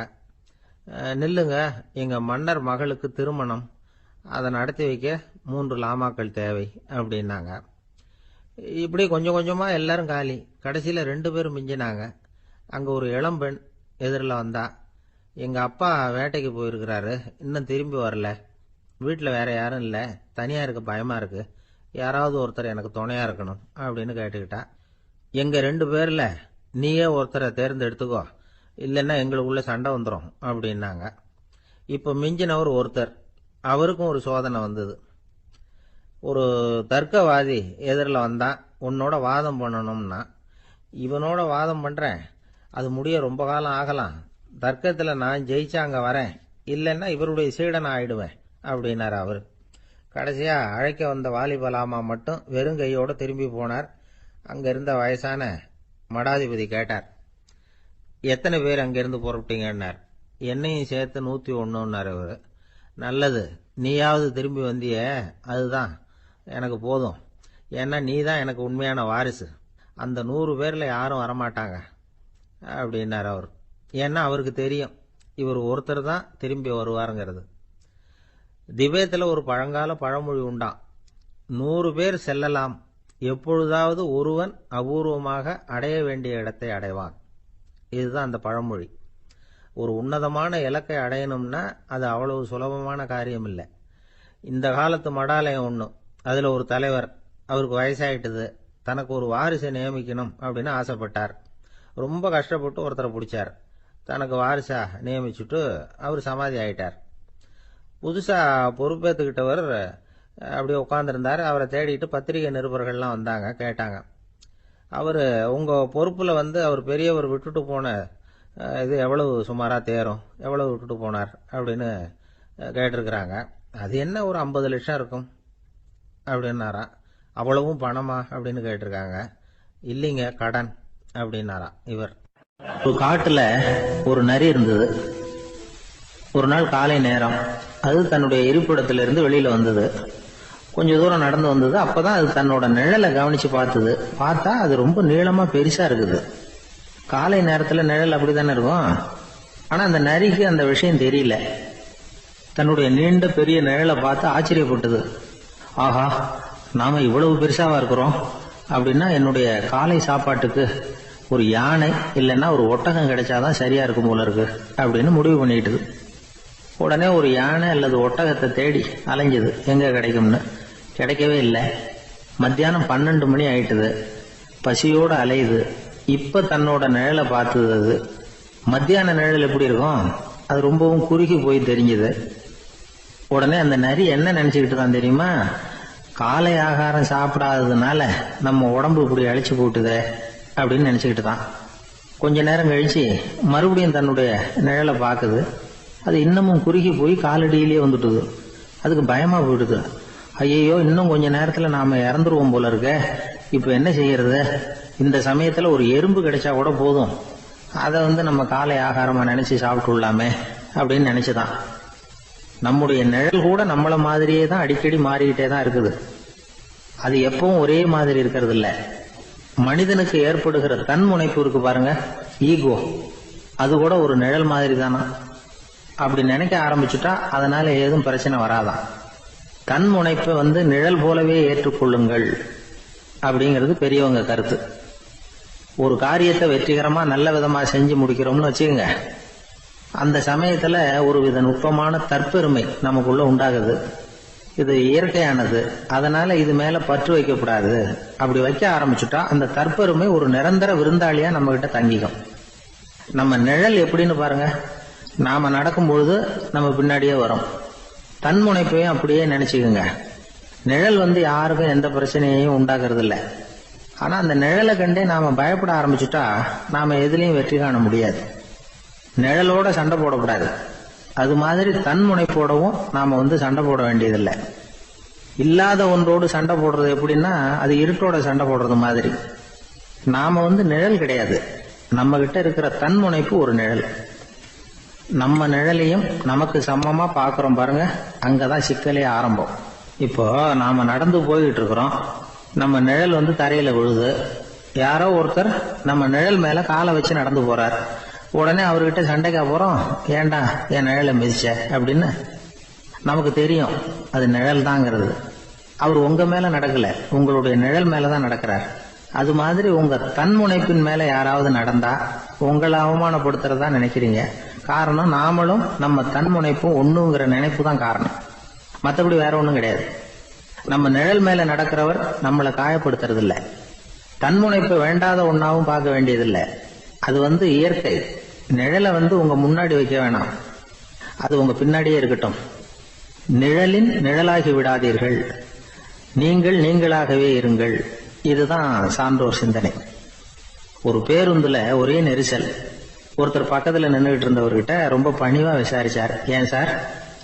நில்லுங்க, எங்கள் மன்னர் மகளுக்கு திருமணம், அதை நடத்தி வைக்க 3 லாமாக்கள் தேவை அப்படின்னாங்க. இப்படி கொஞ்சம் கொஞ்சமா எல்லாரும் காலி. கடைசியில 2 பேரும் மிஞ்சினாங்க. அங்க ஒரு இளம்பெண் எதிரில் வந்தா. எங்க அப்பா வேட்டைக்கு போயிருக்கிறாரு, இன்னும் திரும்பி வரல. வீட்டுல வேற யாரும் இல்ல, தனியா இருக்க பயமா இருக்கு, யாராவது ஒருத்தர் எனக்கு துணையா இருக்கணும் அப்படின்னு கேட்டுக்கிட்டா. எங்க 2 பேர்ல நீயே ஒருத்தரை தேர்ந்தெடுத்துக்கோ, இல்லைன்னா எங்களுக்குள்ள சண்டை வந்துடும் அப்படின்னாங்க. இப்ப மிஞ்சினவர் ஒருத்தர். அவருக்கும் ஒரு சோதனை வந்தது. ஒரு தர்க்கவாதி எதிரில் வந்தான். உன்னோட வாதம் பண்ணணும்னா. இவனோட வாதம் பண்றேன், அது முடிய ரொம்ப காலம் ஆகலாம், தர்க்கத்துல நான் ஜெயிச்சா அங்க வரேன், இல்லைன்னா இவருடைய சீடன் ஆயிடுவேன் அப்படின்னாரு அவரு. கடைசியா அழைக்க வந்த வாலிபலாமா மட்டும் வெறுங்கையோட திரும்பி போனார். அங்க இருந்த வயசான மடாதிபதி கேட்டார், எத்தனை பேர் அங்கிருந்து புறப்பட்டீங்கன்னார். என்னையும் சேர்த்து 101ன்னார் அவரு. நல்லது, நீயாவது திரும்பி வந்திய, அதுதான் எனக்கு போதும். ஏன்னா நீ தான் எனக்கு உண்மையான வாரிசு. அந்த 100 பேர்ல யாரும் வரமாட்டாங்க அப்படின்னார் அவர். ஏன்னா அவருக்கு தெரியும் இவர் ஒருத்தர் தான் திரும்பி வருவாருங்கிறது. திபேத்தில் ஒரு பழங்கால பழமொழி உண்டாம், 100 பேர் செல்லலாம், எப்பொழுதாவது ஒருவன் அபூர்வமாக அடைய வேண்டிய இடத்தை அடைவான். இதுதான் அந்த பழமொழி. ஒரு உன்னதமான இலக்கை அடையணும்னா அது அவ்வளவு சுலபமான காரியம் இல்லை. இந்த காலத்து மடாலயம் ஒன்று, அதுல ஒரு தலைவர், அவருக்கு வயசாயிட்டுது, தனக்கு ஒரு வாரிசை நியமிக்கணும் அப்படின்னு ஆசைப்பட்டார். ரொம்ப கஷ்டப்பட்டு ஒருத்தரை பிடிச்சார், தனக்கு வாரிசா நியமிச்சுட்டு அவர் சமாதி ஆயிட்டார். புதுசா பொறுப்பேற்றுக்கிட்டவர் அப்படியே உட்காந்துருந்தார். அவரை தேடிட்டு பத்திரிகை நிருபர்கள்லாம் வந்தாங்க, கேட்டாங்க. அவரு உங்க பொறுப்புல அவர் பெரியவர் விட்டுட்டு போன இது எவ்வளவு சுமாரா தேரும், எவ்வளவு விட்டுட்டு போனார் அப்படின்னு கேட்டிருக்கிறாங்க. அது என்ன ஒரு 50 லட்சம் இருக்கும் அப்படின்னாராம். அவ்வளவும் பணமா அப்படின்னு கேட்டிருக்காங்க. இல்லைங்க, கடன் அப்படின்னாராம் இவர். ஒரு காட்டுல ஒரு நரி இருந்தது. ஒரு நாள் காலை நேரம் அது தன்னுடைய இருப்பிடத்திலிருந்து வெளியில வந்தது. கொஞ்ச தூரம் நடந்து வந்தது. அப்பதான் அது தன்னோட நிழலை கவனிச்சு பார்த்தது. பார்த்தா அது ரொம்ப நீளமா பெருசா இருக்குது. காலை நேரத்துல நிழல் அப்படித்தானே இருக்கும். ஆனா அந்த நரிக்கு அந்த விஷயம் தெரியல. தன்னுடைய நீண்ட பெரிய நிழலை பார்த்து ஆச்சரியப்பட்டது. ஆஹா, நாம இவ்வளவு பெருசாவா இருக்கிறோம் அப்படின்னா என்னுடைய காலை சாப்பாட்டுக்கு ஒரு யானை இல்லைன்னா ஒரு ஒட்டகம் கிடைச்சாதான் சரியா இருக்கும் போல இருக்கு அப்படின்னு முடிவு பண்ணிட்டுது. உடனே ஒரு யானை அல்லது ஒட்டகத்தை தேடி அலைஞ்சது, எங்க கிடைக்கும்னு. கிடைக்கவே இல்லை. மத்தியானம் 12 மணி ஆயிட்டுது. பசியோட அலையுது. இப்ப தன்னோட நிழலை பார்த்தது. அது மத்தியான நிழல் எப்படி இருக்கும், அது ரொம்பவும் குறுகி போய் தெரிஞ்சது. உடனே அந்த நரி என்ன நினைச்சுக்கிட்டு தான் தெரியுமா, காலை ஆகாரம் சாப்பிடாததுனால நம்ம உடம்பு இப்படி அழிச்சு போட்டுதே அப்படின்னு நினைச்சுக்கிட்டு தான். கொஞ்ச நேரம் கழிச்சு மறுபடியும் தன்னுடைய நிழலை பார்க்குது. அது இன்னமும் குறுகி போய் காலடியிலேயே வந்துட்டுது. அதுக்கு பயமா போயிடுது. ஐயோ, இன்னும் கொஞ்ச நேரத்துல நாம இறந்துருவோம் போல இருக்க, இப்ப என்ன செய்யறது? இந்த சமயத்துல ஒரு எறும்பு கிடைச்சா கூட போதும், அதை நம்ம காலை ஆகாரமா நினைச்சு சாப்பிட்டுள்ளாமே அப்படின்னு நினைச்சுதான். நம்முடைய நிழல் கூட நம்மள மாதிரியே தான் அடிக்கடி மாறிக்கிட்டே தான் இருக்குது. அது எப்பவும் ஒரே மாதிரி இருக்கிறது இல்ல. மனிதனுக்கு ஏற்படுகிற தன்முனைப்பு இருக்கு பாருங்க, ஈகோ, அது கூட ஒரு நிழல் மாதிரி தானா. அப்படி நினைக்க ஆரம்பிச்சுட்டா அதனால ஏதும் பிரச்சனை வராதான். தன்முனைப்பை நிழல் போலவே ஏற்றுக்கொள்ளுங்கள் அப்படிங்கிறது பெரியவங்க கருத்து. ஒரு காரியத்தை வெற்றிகரமா நல்ல விதமா செஞ்சு முடிக்கிறோம்னு வச்சுக்கோங்க, அந்த சமயத்துல ஒரு வித நுட்பமான தற்பெருமை நமக்குள்ள உண்டாகுது. இது இயற்கையானது, அதனால இது மேல பற்று வைக்கக்கூடாது. அப்படி வைக்க ஆரம்பிச்சுட்டா அந்த தற்பெருமை ஒரு நிரந்தர விருந்தாளியா நம்ம கிட்ட தங்கிக்கும். நம்ம நிழல் எப்படின்னு பாருங்க, நாம நடக்கும் பொழுது நம்ம பின்னாடியே வரும். தன்முனைப்பையும் அப்படியே நினைச்சுக்குங்க. நிழல் யாருக்கும் எந்த பிரச்சனையையும் உண்டாக்குறது இல்லை. ஆனா அந்த நிழலை கண்டே நாம பயப்பட ஆரம்பிச்சுட்டா நாம எதுலையும் வெற்றி காண முடியாது. நிழலோட சண்டை போடக்கூடாது. அது மாதிரி தன்முனைப்போடவும் நாம சண்டை போட வேண்டியதில்லை. இல்லாத ஒன்றோடு சண்டை போடுறது எப்படின்னா, அது இருட்டோட சண்டை போடுறது மாதிரி. நாம நிழல் கிடையாது, நம்ம கிட்ட இருக்கிற தன்முனைப்பு ஒரு நிழல். நம்ம நிழலையும் நமக்கு சமமா பாக்குறோம் பாருங்க, அங்கதான் சிக்கலே ஆரம்பம். இப்போ நாம நடந்து போய்கிட்டு இருக்கிறோம், நம்ம நிழல் தரையில விழுது. யாரோ ஒருத்தர் நம்ம நிழல் மேல காலை வச்சு நடந்து போறார். உடனே அவர்கிட்ட சண்டைக்கா போறோம், ஏண்டா என் நிழலை மிதிச்ச அப்படின்னு. நமக்கு தெரியும் அது நிழல் தாங்கிறது. அவர் உங்க மேல நடக்கல, உங்களுடைய நிழல் மேலதான் நடக்கிறார். அது மாதிரி உங்க தன்முனைப்பின் மேல யாராவது நடந்தா உங்களை அவமானப்படுத்துறதா நினைக்கிறீங்க. காரணம், நாமளும் நம்ம தன்முனைப்பும் ஒண்ணுங்கிற நினைப்பு தான் காரணம், மற்றபடி வேற ஒண்ணும் கிடையாது. நம்ம நிழல் மேல நடக்கிறவர் நம்மளை காயப்படுத்துறது இல்ல. தன்முனைப்பை வேண்டாத ஒன்னாவும் பார்க்க வேண்டியதில்லை. அது இயற்கை. நிழலை உங்க முன்னாடி வைக்க வேணாம், அது உங்க பின்னாடியே இருக்கட்டும். நிழலின் நிழலாகி விடாதீர்கள், நீங்கள் நீங்களாகவே இருங்கள். இதுதான் சான்றோர் சிந்தனை. ஒரு பேருந்துல ஒரே நெரிசல். ஒருத்தர் பக்கத்துல நின்றுகிட்டு இருந்தவர்கிட்ட ரொம்ப பணிவா விசாரிச்சார், ஏன் சார்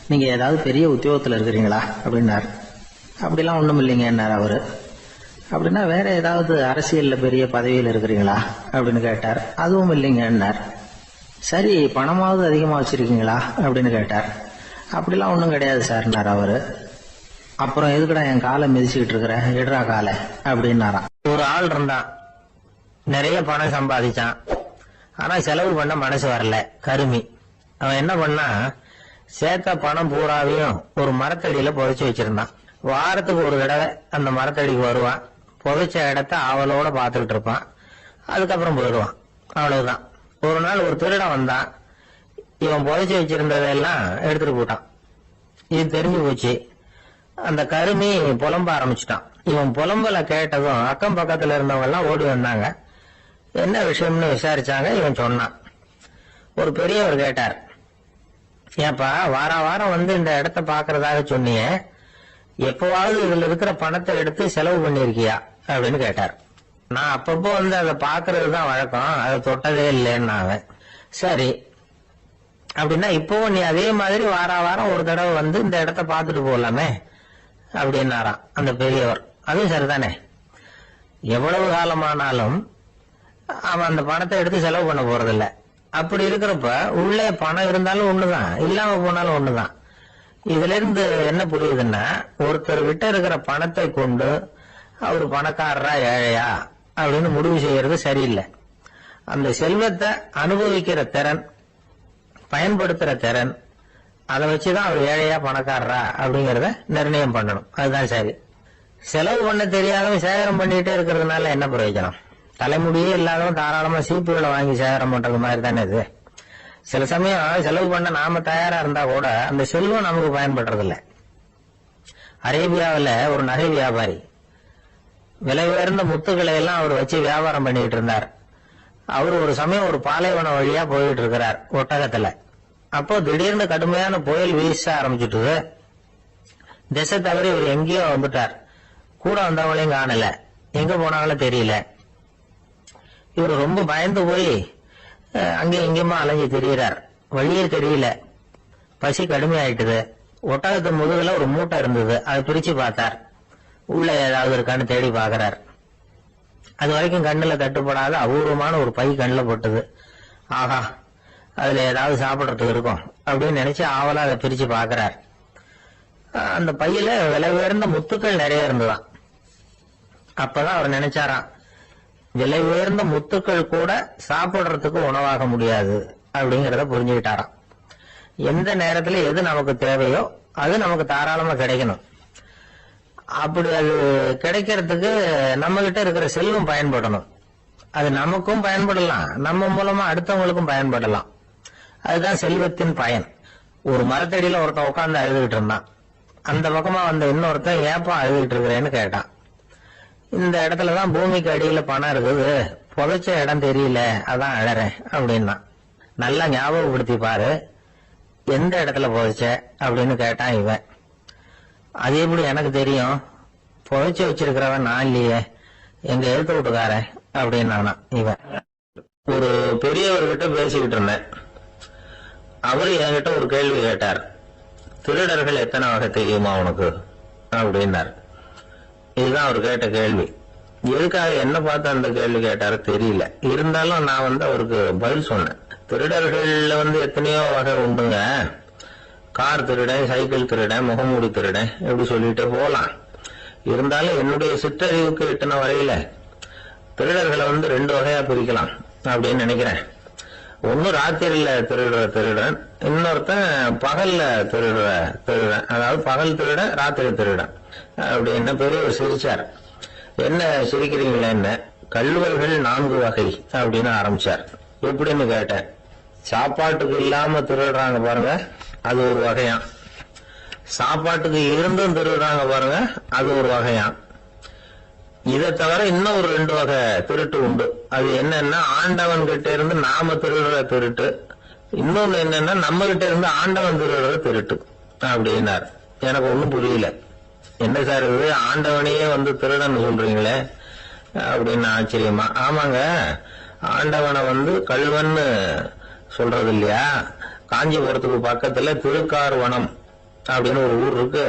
நீங்க ஏதாவது பெரிய உத்தியோகத்துல இருக்கிறீங்களா அப்படின்னார். அப்படிலாம் ஒண்ணும் இல்லைங்க என்னார் அவரு. அப்படின்னா வேற ஏதாவது அரசியல்ல பெரிய பதவியில் இருக்கிறீங்களா அப்படின்னு கேட்டார். அதுவும் இல்லைங்க என்னார். சரி, பணமாவது அதிகமா வச்சிருக்கீங்களா அப்படின்னு கேட்டார். அப்படிலாம் ஒன்றும் கிடையாது சார்னார் அவரு. அப்புறம் எதுக்குடா என் காலை மிதிச்சுக்கிட்டு இருக்கிற, எடுறா காலை அப்படின்னாராம். ஒரு ஆள் இருந்தான், நிறைய பணம் சம்பாதிச்சான், ஆனா செலவு பண்ண மனசு வரல, கருமி. அவன் என்ன பண்ணா, சேர்த்த பணம் பூராவையும் ஒரு மரத்தடியில புதைச்சு வச்சிருந்தான். வாரத்துக்கு ஒரு தடவை அந்த மரத்தடிக்கு வருவான், புதைச்ச இடத்த ஆவலோட பாத்துக்கிட்டு இருப்பான், அதுக்கப்புறம் போயிடுவான். அவ்வளவுதான். ஒரு நாள் ஒரு திருடன் வந்தான், இவன் புதைச்சு வச்சிருந்ததெல்லாம் எடுத்துட்டு போட்டான். இது தெரிஞ்சு போச்சு. அந்த கருமி புலம்ப ஆரம்பிச்சுட்டான். இவன் புலம்பல கேட்டதும் அக்கம் பக்கத்துல இருந்தவங்க எல்லாம் ஓடி வந்தாங்க. என்ன விஷயம்னு விசாரிச்சாங்க. இவன் சொன்னான். ஒரு பெரியவர் கேட்டார், ஏப்பா வாரம் இந்த இடத்த பாக்குறதாக சொன்னிய, எப்பவாவது இதுல இருக்கிற பணத்தை எடுத்து செலவு பண்ணிருக்கியா அப்படின்னு கேட்டார். நான் அப்பப்போ அதை பாக்குறதுதான் வழக்கம், அதை தொட்டதே இல்லைன்னு அவன். சரி அப்படின்னா இப்போ நீ அதே மாதிரி வாரம் ஒரு தடவை இந்த இடத்த பாத்துட்டு போகலாமே அப்படின்னாராம் அந்த பெரியவர். அதுவும் சரிதானே, எவ்வளவு காலமானாலும் அவன் அந்த பணத்தை எடுத்து செலவு பண்ண போறதில்ல. அப்படி இருக்கிறப்ப உள்ளே பணம் இருந்தாலும் ஒண்ணுதான், இல்லாம போனாலும் ஒண்ணுதான். இதுல இருந்து என்ன புரியுதுன்னா, ஒருத்தர் கிட்ட இருக்கிற பணத்தை கொண்டு அவரு பணக்காரரா ஏழையா அப்படின்னு முடிவு செய்யறது சரியில்லை. அந்த செல்வத்தை அனுபவிக்கிற திறன், பயன்படுத்துற திறன், அதை வச்சுதான் அவர் ஏழையா பணக்காரரா அப்படிங்கறத நிர்ணயம் பண்ணணும். அதுதான் சரி. செலவு பண்ண தெரியாதவன் சேகரம் பண்ணிட்டே இருக்கிறதுனால என்ன பிரயோஜனம்? தலைமுடியே இல்லாதவன் தாராளமா சீப்புகளை வாங்கி சேகரம் பண்றது மாதிரி தானே இது. சில சமயம் செலவு பண்ண நாம தயாரா இருந்தா கூட அந்த செல்வம் நமக்கு பயன்படுறது இல்ல. அரேபியாவில் ஒரு நகை வியாபாரி விலை உயர்ந்த முத்துக்களை எல்லாம் அவர் வச்சு வியாபாரம் பண்ணிட்டு இருந்தார். அவர் ஒரு சமயம் ஒரு பாலைவனம் வழியா போயிட்டு இருக்கிறார் ஒட்டகத்துல. அப்போ திடீர்னு கடுமையான புயல் வீச ஆரம்பிச்சுட்டு திசை தவறி இவர் எங்கேயோ வந்துட்டார். கூட வந்தவங்களையும் காணல, எங்க போனாங்களும் தெரியல. இவர் ரொம்ப பயந்து போய் அங்கே எங்கேயுமா அலைஞ்சு திரியிறார், வழியே தெரியல. பசி கடுமையாயிட்டுது. ஒட்டகத்து முதுகுல ஒரு மூட்டை இருந்தது, அதை பிரிச்சு பார்த்தார். உள்ள ஏதாவது இருக்கான்னு தேடி பாக்குறார். அது வரைக்கும் கண்ணுல தட்டுப்படாத அபூர்வமான ஒரு பை கண்ணுல போட்டது. ஆஹா, அதுல ஏதாவது சாப்பிடறதுக்கு இருக்கும் அப்படின்னு நினைச்சு ஆவலா அதை பிரிச்சு பாக்குறார். அந்த பையில விலை உயர்ந்த முத்துக்கள் நிறைய இருந்ததாம். அப்பதான் அவர் நினைச்சாராம், விலை உயர்ந்த முத்துக்கள் கூட சாப்பிடுறதுக்கு உணவாக முடியாது அப்படிங்கறத புரிஞ்சுக்கிட்டாராம். எந்த நேரத்துல எது நமக்கு தேவையோ அது நமக்கு தாராளமா கிடைக்கணும். அப்படி அது கிடைக்கிறதுக்கு நம்ம கிட்ட இருக்கிற செல்வம் பயன்படணும். அது நமக்கும் பயன்படலாம், நம்ம மூலமா அடுத்தவங்களுக்கும் பயன்படலாம். அதுதான் செல்வத்தின் பயன். ஒரு மரத்தடியில ஒருத்தன் உட்கார்ந்து அழுதுகிட்டு இருந்தான். அந்த பக்கமா வந்த இன்னொருத்தன் ஏப்பா அழுதுகிட்டு இருக்கிறேன்னு கேட்டான். இந்த இடத்துலதான் பூமிக்கு அடியில பணம் இருக்குது, புதைச்ச இடம் தெரியல, அதான் அழறேன் அப்படின்னா. நல்லா ஞாபகப்படுத்தி பாரு, எந்த இடத்துல புதைச்ச அப்படின்னு கேட்டான் இவன். அது எப்படி எனக்கு தெரியும், புதைச்சு வச்சிருக்கிறவன் நான் இல்லையே, எங்க எழுத்து விட்டுக்காரன் அப்படின்னானா இவன். ஒரு பெரியவர்கிட்ட பேசிக்கிட்டு இருந்தேன். அவரு என்கிட்ட ஒரு கேள்வி கேட்டார். திருடர்கள் எத்தனை வகை தெரியுமா உனக்கு அப்படின்னார். இதுதான் அவர் கேட்ட கேள்வி. எதுக்காக என்ன பார்த்து அந்த கேள்வி கேட்டாரு தெரியல. இருந்தாலும் நான் அவருக்கு பதில் சொன்னேன். திருடர்கள்ல எத்தனையோ வகை உண்டுங்க. கார் திருடன், சைக்கிள் திருடன், முகமூடி திருடன், எப்படி சொல்லிட்டு போலாம். இருந்தாலும் என்னுடைய சிற்றறிவுக்கு எட்டின வரையில திருடர்களை 2 வகையா பிரிக்கலாம் அப்படின்னு நினைக்கிறேன். ஒன்னு ராத்திரியில திருடுற திருடன், இன்னொருத்தன் பகல்ல திருடுற திருடன். அதாவது பகல் திருடன், ராத்திரி திருடன். அப்படின்னு பெரியவர் சிரிச்சார். என்ன சிரிக்கிறீங்களா? என்ன கள்வர்கள் 4 வகை அப்படின்னு ஆரம்பிச்சார். எப்படின்னு கேட்டேன். சாப்பாட்டுக்கு இல்லாம திருடுறாங்க பாருங்க, அது ஒரு வகையான். சாப்பாட்டுக்கு இருந்தும் திருடுறாங்க பாருங்க, அது ஒரு வகையான். இதை தவிர இன்னும் ஒரு 2 வகை திருட்டு உண்டு. அது என்னன்னா, ஆண்டவன் கிட்ட இருந்து நாம திருடுற திருட்டு, இன்னொன்னு என்னன்னா நம்ம கிட்ட இருந்து ஆண்டவன் திருடுற திருட்டு அப்படின்னார். எனக்கு ஒண்ணும் புரியல. என்ன சார் இது, ஆண்டவனையே வந்து திருடன்னு சொல்றீங்களே அப்படின்னு ஆச்சரியமா. ஆமாங்க, ஆண்டவனை வந்து கள்வன்னு சொல்றது இல்லையா? காஞ்சிபுரத்துக்கு பக்கத்துல திருக்கார்வனம் அப்படின்னு ஒரு ஊர் இருக்கு.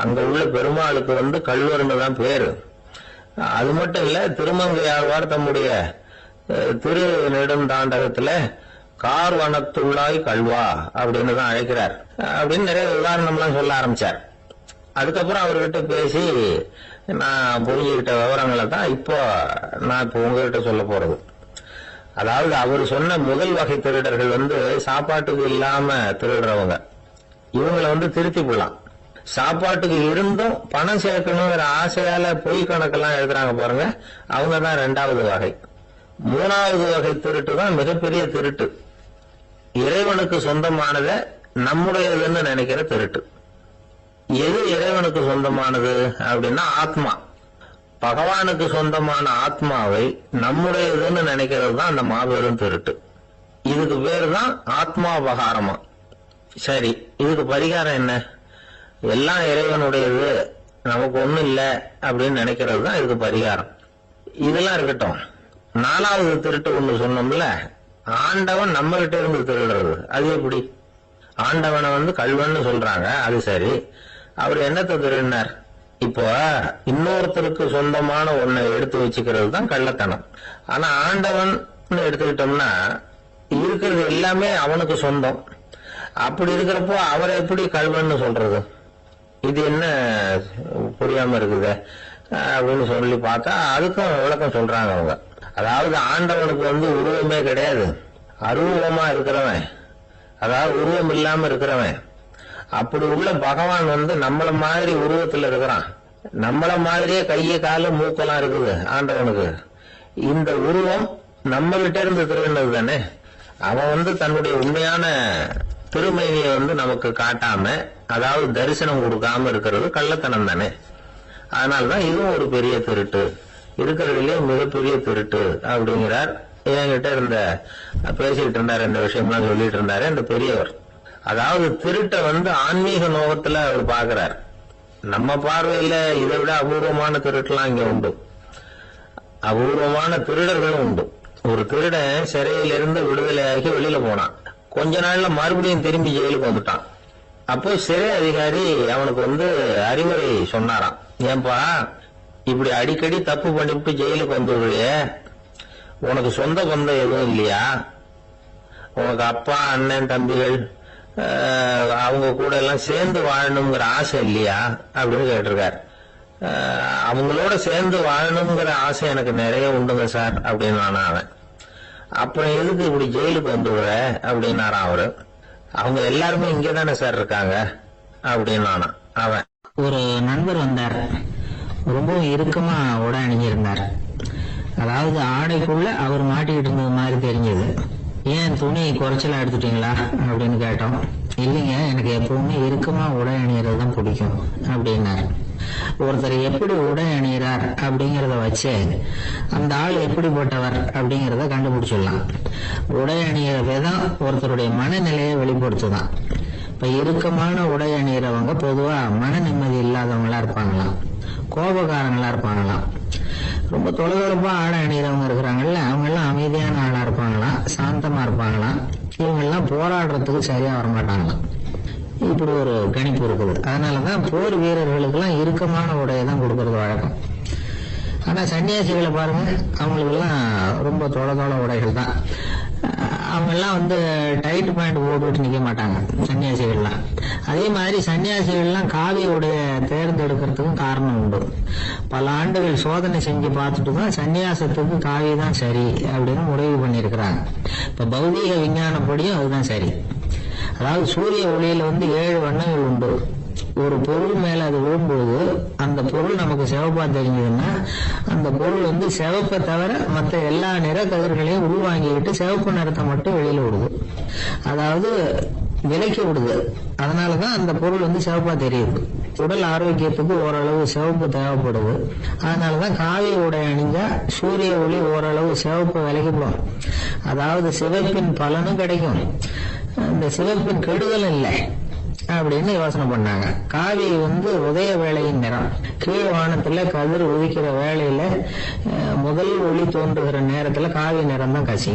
அங்க உள்ள பெருமாளுக்கு வந்து கள்வர்னு தான் பேரு. அது மட்டும் இல்ல, திருமங்கையாழ்வார் தம்முடைய திரு நெடுந்தாண்டகத்துல கார்வனத்துள்ளாய் கல்வா அப்படின்னு தான் அழைக்கிறார் அப்படின்னு நிறைய உதாரணம்லாம் சொல்ல ஆரம்பிச்சார். அதுக்கப்புறம் அவர்கிட்ட பேசி நான் புரிஞ்சுக்கிட்ட விவரங்களை தான் இப்போ உங்ககிட்ட சொல்ல போறது. அதாவது அவர் சொன்ன முதல் வகை திருடர்கள் வந்து சாப்பாட்டுக்கு இல்லாம திருடுறவங்க. இவங்களை வந்து திருத்தி போடலாம். சாப்பாட்டுக்கு இருந்தும் பணம் சேர்க்கணுங்கிற ஆசையால பொய் கணக்கெல்லாம் எழுதுறாங்க பாருங்க, அவங்க தான் 2வது வகை. 3வது வகை திருட்டு தான் மிகப்பெரிய திருட்டு. இறைவனுக்கு சொந்தமானதை நம்முடையதுன்னு நினைக்கிற திருட்டு. எது இறைவனுக்கு சொந்தமானது அப்படின்னா ஆத்மா. பகவானுக்கு சொந்தமான ஆத்மாவை நம்முடையதுன்னு நினைக்கிறது தான் அந்த மாபெரும் திருட்டு. இதுக்கு பேரு தான் ஆத்மாபகாரமா. சரி, இதுக்கு பரிகாரம் என்ன? எல்லாம் இறைவனுடையது, நமக்கு ஒண்ணும் இல்லை அப்படின்னு நினைக்கிறது தான் இதுக்கு பரிகாரம். இதெல்லாம் இருக்கட்டும். 4வது திருட்டு ஒண்ணு சொன்னோம்ல, ஆண்டவன் நம்ம கிட்ட இருந்து திருடுறது. அது எப்படி? ஆண்டவனை வந்து கள்வன்னு சொல்றாங்க, அது சரி. அவர் என்னத்தை திருடினார்? இப்போ இன்னொருத்தருக்கு சொந்தமான ஒன்னை எடுத்து வச்சுக்கிறது தான் கள்ளத்தனம். ஆனா ஆண்டவன் எடுத்துக்கிட்டோம்னா இருக்கிறது எல்லாமே அவனுக்கு சொந்தம். அப்படி இருக்கிறப்போ அவரை எப்படி கள்வன்னு சொல்றது? இது என்ன புரியாம இருக்குது அப்படின்னு சொல்லி பார்த்தா அதுக்கும் விளக்கம் சொல்றாங்க அவங்க. அதாவது ஆண்டவனுக்கு வந்து உருவமே கிடையாது, அருவமா இருக்கிறவன், அதாவது உருவம் இல்லாம இருக்கிறவன். அப்படி உள்ள பகவான் வந்து நம்மள மாதிரி உருவத்துல இருக்கிறான். நம்மள மாதிரியே கைய கால மூக்கெல்லாம் இருக்குது ஆண்டவனுக்கு. இந்த உருவம் நம்ம கிட்ட இருந்து திருடினது தானே. அவன் வந்து தன்னுடைய உண்மையான திருமையை வந்து நமக்கு காட்டாம, அதாவது தரிசனம் கொடுக்காம இருக்கிறது கள்ளத்தனம் தானே. அதனாலதான் இதுவும் ஒரு பெரிய திருட்டு, இருக்கிறதுலயே மிகப்பெரிய திருட்டு அப்படிங்கிறார். என்கிட்ட இருந்த பேசிக்கிட்டு இருந்தாரு, இந்த விஷயம்லாம் சொல்லிட்டு இருந்தாரு இந்த பெரியவர். அதாவது திருட்டை வந்து ஆன்மீக நோகத்துல அவர் பாக்குறார். நம்ம பார்வையில இதை விட அபூர்வமான திருட்டுலாம் இங்க உண்டு, அபூர்வமான திருடர்களும் உண்டு. ஒரு திருடன் சிறையிலிருந்து விடுதலையாகி வெளியில போனான். கொஞ்ச நாள்ல மறுபடியும் திரும்பி ஜெயிலுக்கு வந்துட்டான். அப்போ சிறை அதிகாரி அவனுக்கு வந்து அறிவுரை சொன்னாராம். ஏன்பா இப்படி அடிக்கடி தப்பு பண்ணிவிட்டு ஜெயிலுக்கு வந்துடுறிய, உனக்கு சொந்த பந்தம் எதுவும் இல்லையா? உனக்கு அப்பா அண்ணன் தம்பிகள் அவங்க கூட எல்லாம் சேர்ந்து வாழணுங்கிற ஆசை இல்லையா அப்படின்னு கேட்டிருக்காரு. அவங்களோட சேர்ந்து வாழணுங்கிற ஆசை எனக்கு நிறைய உண்டுங்க சார் அப்படின்னு நான் அவன். அப்புறம் எதுக்கு இப்படி ஜெயிலுக்கு வந்துடுற அப்படின்னாரான் அவரு. அவங்க எல்லாருமே இங்கதானே சார் இருக்காங்க அப்படின்னு நானா அவன். ஒரு நண்பர் வந்தார், ரொம்பவும் இறுக்கமா உடை அணிஞ்சிருந்தார். அதாவது ஆடைக்குள்ள அவர் மாட்டிக்கிட்டு இருந்தது மாதிரி தெரிஞ்சது. ஏன் துணி குறைச்சலா எடுத்துட்டீங்களா அப்படின்னு கேட்டோம். இல்லைங்க, எனக்கு எப்பவுமே இறுக்கமா உடை அணியறது தான் பிடிக்கும் அப்படின்னாரு. ஒருத்தர் எப்படி உடை அணிகிறார் அப்படிங்கறத வச்சு அந்த ஆள் எப்படிப்பட்டவர் அப்படிங்கறத கண்டுபிடிச்சிடலாம். உடை அணிகிற விதம் ஒருத்தருடைய மனநிலையை வெளிப்படுத்துதான். இப்ப இறுக்கமான உடை அணிகிறவங்க பொதுவா மன நிம்மதி இல்லாதவங்களா இருப்பாங்களாம், கோபக்காரங்களா இருப்பாங்களாம். ரொம்ப தொலைதொலைப்பா ஆடை அணிகிறவங்க இருக்கிறாங்கல்ல, அவங்க எல்லாம் அமைதியான ஆளா இருப்பாங்களாம், சாந்தமா இருப்பாங்களாம். இவங்க எல்லாம் போராடுறதுக்கு சரியா வரமாட்டாங்களாம். இப்படி ஒரு கணிப்பு இருக்குது. அதனாலதான் போர் வீரர்களுக்கு எல்லாம் இறுக்கமான உடையை தான் கொடுக்கறது வழக்கம். ஆனா சன்னியாசிகளை பாருங்க, அவங்களுக்கு எல்லாம் ரொம்ப தொலை உடைகள் தான். அவங்க எல்லாம் வந்து டைட் பேண்ட் போட்டுட்டு நிக்க மாட்டாங்க சன்னியாசிகள்லாம். அதே மாதிரி சன்னியாசிகள்லாம் காவி உடைய தேர்ந்தெடுக்கிறதுக்கும் காரணம் உண்டு. பல ஆண்டுகள் சோதனை செஞ்சு பார்த்துட்டு தான் சன்னியாசத்துக்கு காவி தான் சரி அப்படின்னு முடிவு பண்ணியிருக்கிறாங்க. இப்ப பௌதீக விஞ்ஞானப்படியும் அதுதான் சரி. அதாவது சூரிய ஒளியில வந்து 7 வண்ணங்கள் உண்டு. ஒரு பொருள் மேல அது விழும்போது அந்த பொருள் நமக்கு சிவப்பா தெரிஞ்சதுன்னா அந்த பொருள் வந்து சிவப்பை தவிர மற்ற எல்லா நிற கதிர்களையும் உள்வாங்கிக்கிட்டு சிவப்பு நிறத்தை மட்டும் வெளியில விடுது, அதாவது விலைக்கு விடுது. அதனாலதான் அந்த பொருள் வந்து சிவப்பா தெரியுது. உடல் ஆரோக்கியத்துக்கு ஓரளவு சிவப்பு தேவைப்படுது. அதனாலதான் காவி உடை அணிஞ்சா சூரிய ஒளி ஓரளவு சிவப்பு விலகிப்போம். அதாவது சிவப்பின் பலனும் கிடைக்கும், இந்த சிவப்பின் கெடுதலும் இல்லை அப்படின்னு யோசனை பண்ணாங்க. காவி வந்து உதய வேளையின் நிறம். கீழ் வானத்துல கதிர் உதிக்கிற வேளையில முதல் ஒளி தோன்றுகிற நேரத்துல காவி நிறம் தான் கசி.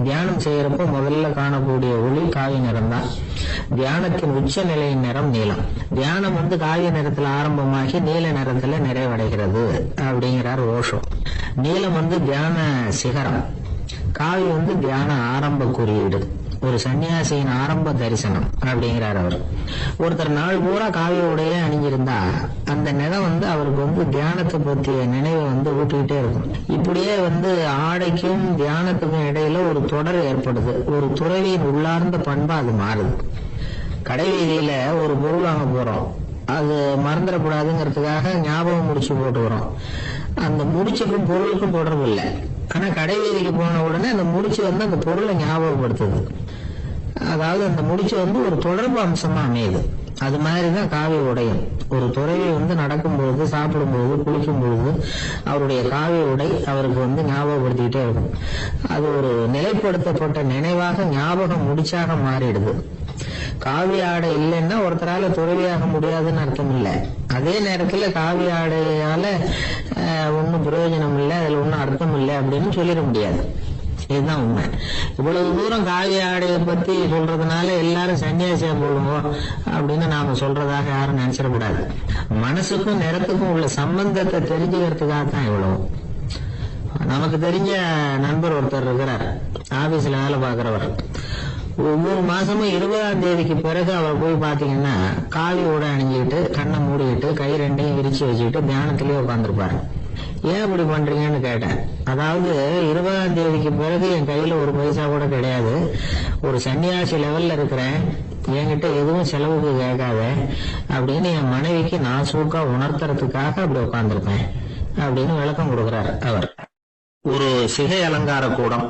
தியானம் செய்யறப்ப முதல்ல காணக்கூடிய ஒளி காவி நிறம் தான். தியானத்தின் உச்ச நிலையின் நிறம் நீலம். தியானம் வந்து காவி நிறத்துல ஆரம்பமாகி நீல நிறத்துல நிறைவடைகிறது அப்படிங்கிறார் ஓஷோ. நீலம் வந்து தியான சிகரம், காவி வந்து தியான ஆரம்ப குறியீடு, ஒரு சன்னியாசியின் ஆரம்ப தரிசனம் அப்படிங்கிறார் அவர். ஒருத்தர் நாள் பூரா காவி உடைய அணிஞ்சிருந்தா அந்த நிறம் வந்து அவருக்கு வந்து தியானத்தை பற்றிய நினைவை வந்து ஊட்டிக்கிட்டே இருக்கும். இப்படியே வந்து ஆடைக்கும் தியானத்துக்கும் இடையில ஒரு தொடர் ஏற்படுது. ஒரு துறவியின் உள்ளார்ந்த பண்பா அது மாறுது. கடை வீதியில ஒரு பொருள் வாங்க போறோம், அது மறந்துடக்கூடாதுங்கிறதுக்காக ஞாபகம் முடிச்சு போட்டுக்கிறோம். அந்த முடிச்சுக்கும் பொருளுக்கும் தொடர்பு இல்லை. ஆனா கடை வீதிக்கு போன உடனே அந்த முடிச்சு வந்து அந்த பொருளை ஞாபகப்படுத்துது. அதாவது அந்த முடிச்சு வந்து ஒரு தொடர்பு அம்சமா அமையுது. அது மாதிரிதான் காவி உடையும். ஒரு துறவி வந்து நடக்கும்போது, சாப்பிடும்போது, குளிக்கும்போது அவருடைய காவி உடை அவருக்கு வந்து ஞாபகப்படுத்திக்கிட்டே இருக்கும். அது ஒரு நிலைப்படுத்தப்பட்ட நினைவாக ஞாபகம் முடிச்சாக மாறிடுது. காவி ஆடை இல்லைன்னா ஒருத்தரால துறவியாக முடியாதுன்னு அர்த்தம் இல்லை. அதே நேரத்துல காவி ஆடையால ஒன்னும் பிரயோஜனம் இல்லை, அதுல ஒன்னும் அர்த்தம் இல்லை அப்படின்னு சொல்லிட முடியாது. இதுதான் உண்மை. இவ்வளவு தூரம் காவி ஆடையை பத்தி சொல்றதுனால எல்லாரும் சன்னியாசியா போடுவோம் அப்படின்னு நாம சொல்றதாக யாரும் நினைச்சிடக்கூடாது. மனசுக்கும் நிறத்துக்கும் உள்ள சம்பந்தத்தை தெரிஞ்சுக்கிறதுக்காக தான் இவ்வளவு. நமக்கு தெரிஞ்ச நண்பர் ஒருத்தர் இருக்கிறார், ஆபீஸ்ல வேலை பார்க்கிறவர். ஒவ்வொரு மாசமும் 20ஆம் தேதிக்கு பிறகு அவர் போய் பாத்தீங்கன்னா காவி உடை அணிஞ்சுக்கிட்டு கண்ணை மூடிக்கிட்டு கை ரெண்டையும் விரிச்சு வச்சுக்கிட்டு தியானத்திலேயே உட்காந்துருப்பாரு. ஏன் இப்படி பண்றீங்கன்னு கேட்டேன். அதாவது 20ஆம் தேதிக்கு பிறகு என் கையில ஒரு பைசா கூட கிடையாது, ஒரு சன்னியாசி லெவல்ல இருக்கிறேன், என்கிட்ட எதுவும் செலவுக்கு கேட்காத அப்படின்னு என் மனைவிக்கு நான் சூக்கா உணர்த்துறதுக்காக அப்படி உட்காந்துருப்பேன் அப்படின்னு விளக்கம் கொடுக்கிறார் அவர். ஒரு சிகை அலங்கார கூடம்,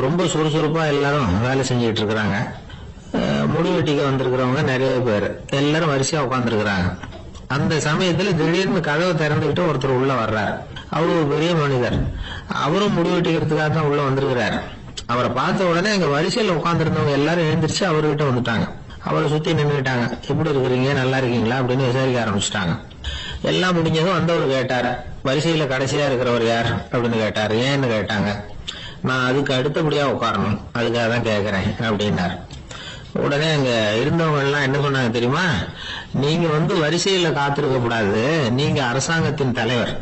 ரொம்ப சுறுசுறுப்பா எல்லாரும் வேலை செஞ்சுட்டு இருக்கிறாங்க. முடி வெட்டிக்க வந்திருக்கிறவங்க நிறைய பேர், எல்லாரும் வரிசையா உட்காந்துருக்கிறாங்க. அந்த சமயத்துல திடீர்னு கதவை திறந்துகிட்டு ஒருத்தர் உள்ள வர்றாரு. அவரு ஒரு பெரிய மனிதர், அவரும் முடி வெட்டிக்கிறதுக்காக தான் உள்ள வந்திருக்கிறாரு. அவரை பார்த்த உடனே எங்க வரிசையில உட்காந்துருந்தவங்க எல்லாரும் எழுந்திரிச்சு அவர்கிட்ட வந்துட்டாங்க. அவரை சுத்தி நின்றுட்டாங்க. எப்படி இருக்கிறீங்க, நல்லா இருக்கீங்களா அப்படின்னு விசாரிக்க ஆரம்பிச்சுட்டாங்க. எல்லாம் முடிஞ்சதும் வந்தவர் கேட்டார், வரிசையில கடைசியா இருக்கிறவர் யார் அப்படின்னு கேட்டார். ஏன்னு கேட்டாங்க. நான் அதுக்கு அடுத்தபடியா உட்காரணும், அதுக்காக தான் கேட்கிறேன் அப்படின்னாரு. உடனே அங்க இருந்தவங்க எல்லாம் என்ன சொன்னாங்க தெரியுமா, நீங்க வந்து வரிசையில காத்திருக்க கூடாது, நீங்க அரசாங்கத்தின் தலைவர்,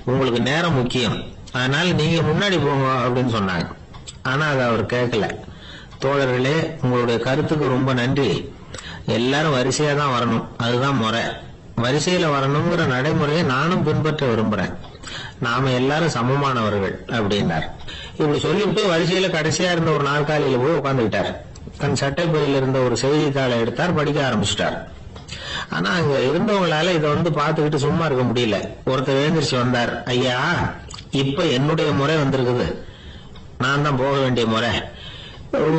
உங்களுக்கு நேரம் முக்கியம், அதனால நீங்க முன்னாடி போங்க அப்படின்னு சொன்னாங்க. ஆனா அதை அவர் கேட்கல. தோழர்களே, உங்களுடைய கருத்துக்கு ரொம்ப நன்றி, எல்லாரும் வரிசையா தான் வரணும், அதுதான் முறை, வரிசையில வரணுங்கிற நடைமுறையை நானும் பின்பற்ற விரும்புறேன், நாம எல்லாரும் சமமானவர்கள் அப்படின்னார். இப்படி சொல்லிவிட்டு வரிசையில கடைசியா இருந்த ஒரு நாற்காலியில போய் உட்கார்ந்துட்டார். தன் சட்டை பையில இருந்த ஒரு செய்தித்தாளை எடுத்தார், படிக்க ஆரம்பிச்சிட்டார். ஆனா அங்க இருந்தவங்களால இதை வந்து பாத்துக்கிட்டு சும்மா இருக்க முடியல. ஒருத்தர் எழுந்திரிச்சு வந்தார். ஐயா, இப்ப என்னுடைய முறை வந்திருக்குது, நான் தான் போக வேண்டிய முறை,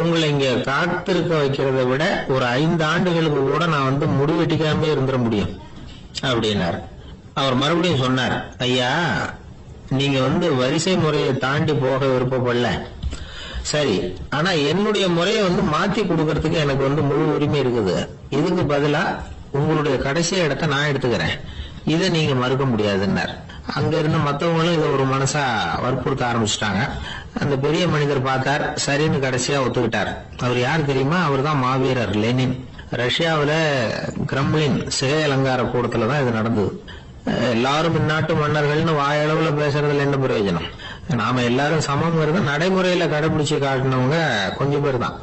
உங்களை இங்க காத்திருக்க வைக்கிறத விட ஒரு 5 ஆண்டுகளுக்கு கூட நான் வந்து முடிவெட்டிக்காம இருந்துட முடியும் அப்படின்னார். அவர் மறுபடியும் சொன்னார், ஐயா, நீங்க வந்து வரிசை முறையை தாண்டி போக விருப்பப்படல, சரி, ஆனா என்னுடைய முறையை வந்து மாத்தி கொடுக்கறதுக்கு எனக்கு வந்து முழு உரிமை இருக்குது, இதுக்கு பதிலா உங்களுடைய கடைசி இடத்தை நான் எடுத்துக்கிறேன், இதை நீங்க மறுக்க முடியாதுன்னார். அங்க இருந்த மத்தவங்களும் இதை ஒரு மனசா வற்புறுத்த ஆரம்பிச்சுட்டாங்க. அந்த பெரிய மனிதர் பார்த்தார், சரின்னு கடைசியா ஒத்துக்கிட்டார். அவர் யார் தெரியுமா, அவர் தான் மாவீரர் லெனின். ரஷ்யாவில கிரெம்ளின் சிகை அலங்கார கூடத்துலதான் இது நடந்தது. எல்லாரும் இந்நாட்டு மன்னர்கள்னு வாயளவுல பேசுறதுல என்ன பிரயோஜனம், நாம எல்லாரும் சமம்ங்கிறத நடைமுறையில கடைபிடிச்சு காட்டினவங்க கொஞ்சம் பேர் தான்.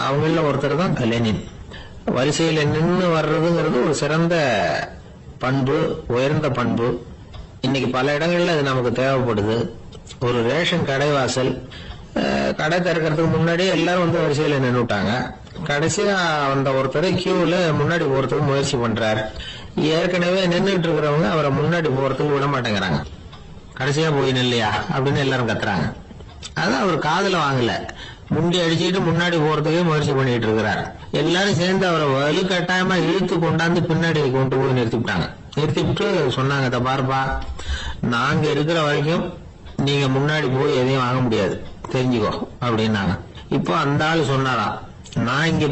அவங்கள ஒருத்தர் தான் லெனின். வரிசையில நின்று வர்றதுங்கிறது ஒரு சிறந்த பண்பு, உயர்ந்த பண்பு. இன்னைக்கு பல இடங்கள்ல அது நமக்கு தேவைப்படுது. ஒரு ரேஷன் கடைவாசல், கடை திறக்கிறதுக்கு முன்னாடி எல்லாரும் வந்து வரிசையில நின்றுட்டாங்க. கடைசியா வந்த ஒருத்தர் கியூல முன்னாடி போறதுக்கு முயற்சி பண்றாரு. ஏற்கனவே நின்றுட்டு இருக்கிறவங்க அவரை முன்னாடி போறதுக்கு விட மாட்டேங்கிறாங்க. கடைசியா போய் நில்லையா அப்படின்னு எல்லாரும் கத்துறாங்க. அதான் அவர் காதுல வாங்கல, முண்டி அடிச்சுட்டு முன்னாடி போறதுக்கே முயற்சி பண்ணிட்டு இருக்கிறார். எல்லாரும் சேர்ந்து அவரை வலுக்கட்டாயமா இழுத்து கொண்டாந்து பின்னாடி கொண்டு போய் நிறுத்திவிட்டு சொன்னாங்க, இதை பாருப்பா, நாங்க இருக்கிற வரைக்கும் நீங்க முன்னாடி போய் எதையும் வாங்க முடியாது, தெரிஞ்சுக்கோ அப்படின்னாங்க. இப்போ அந்த ஆளு சொன்னாராம், நான் இங்க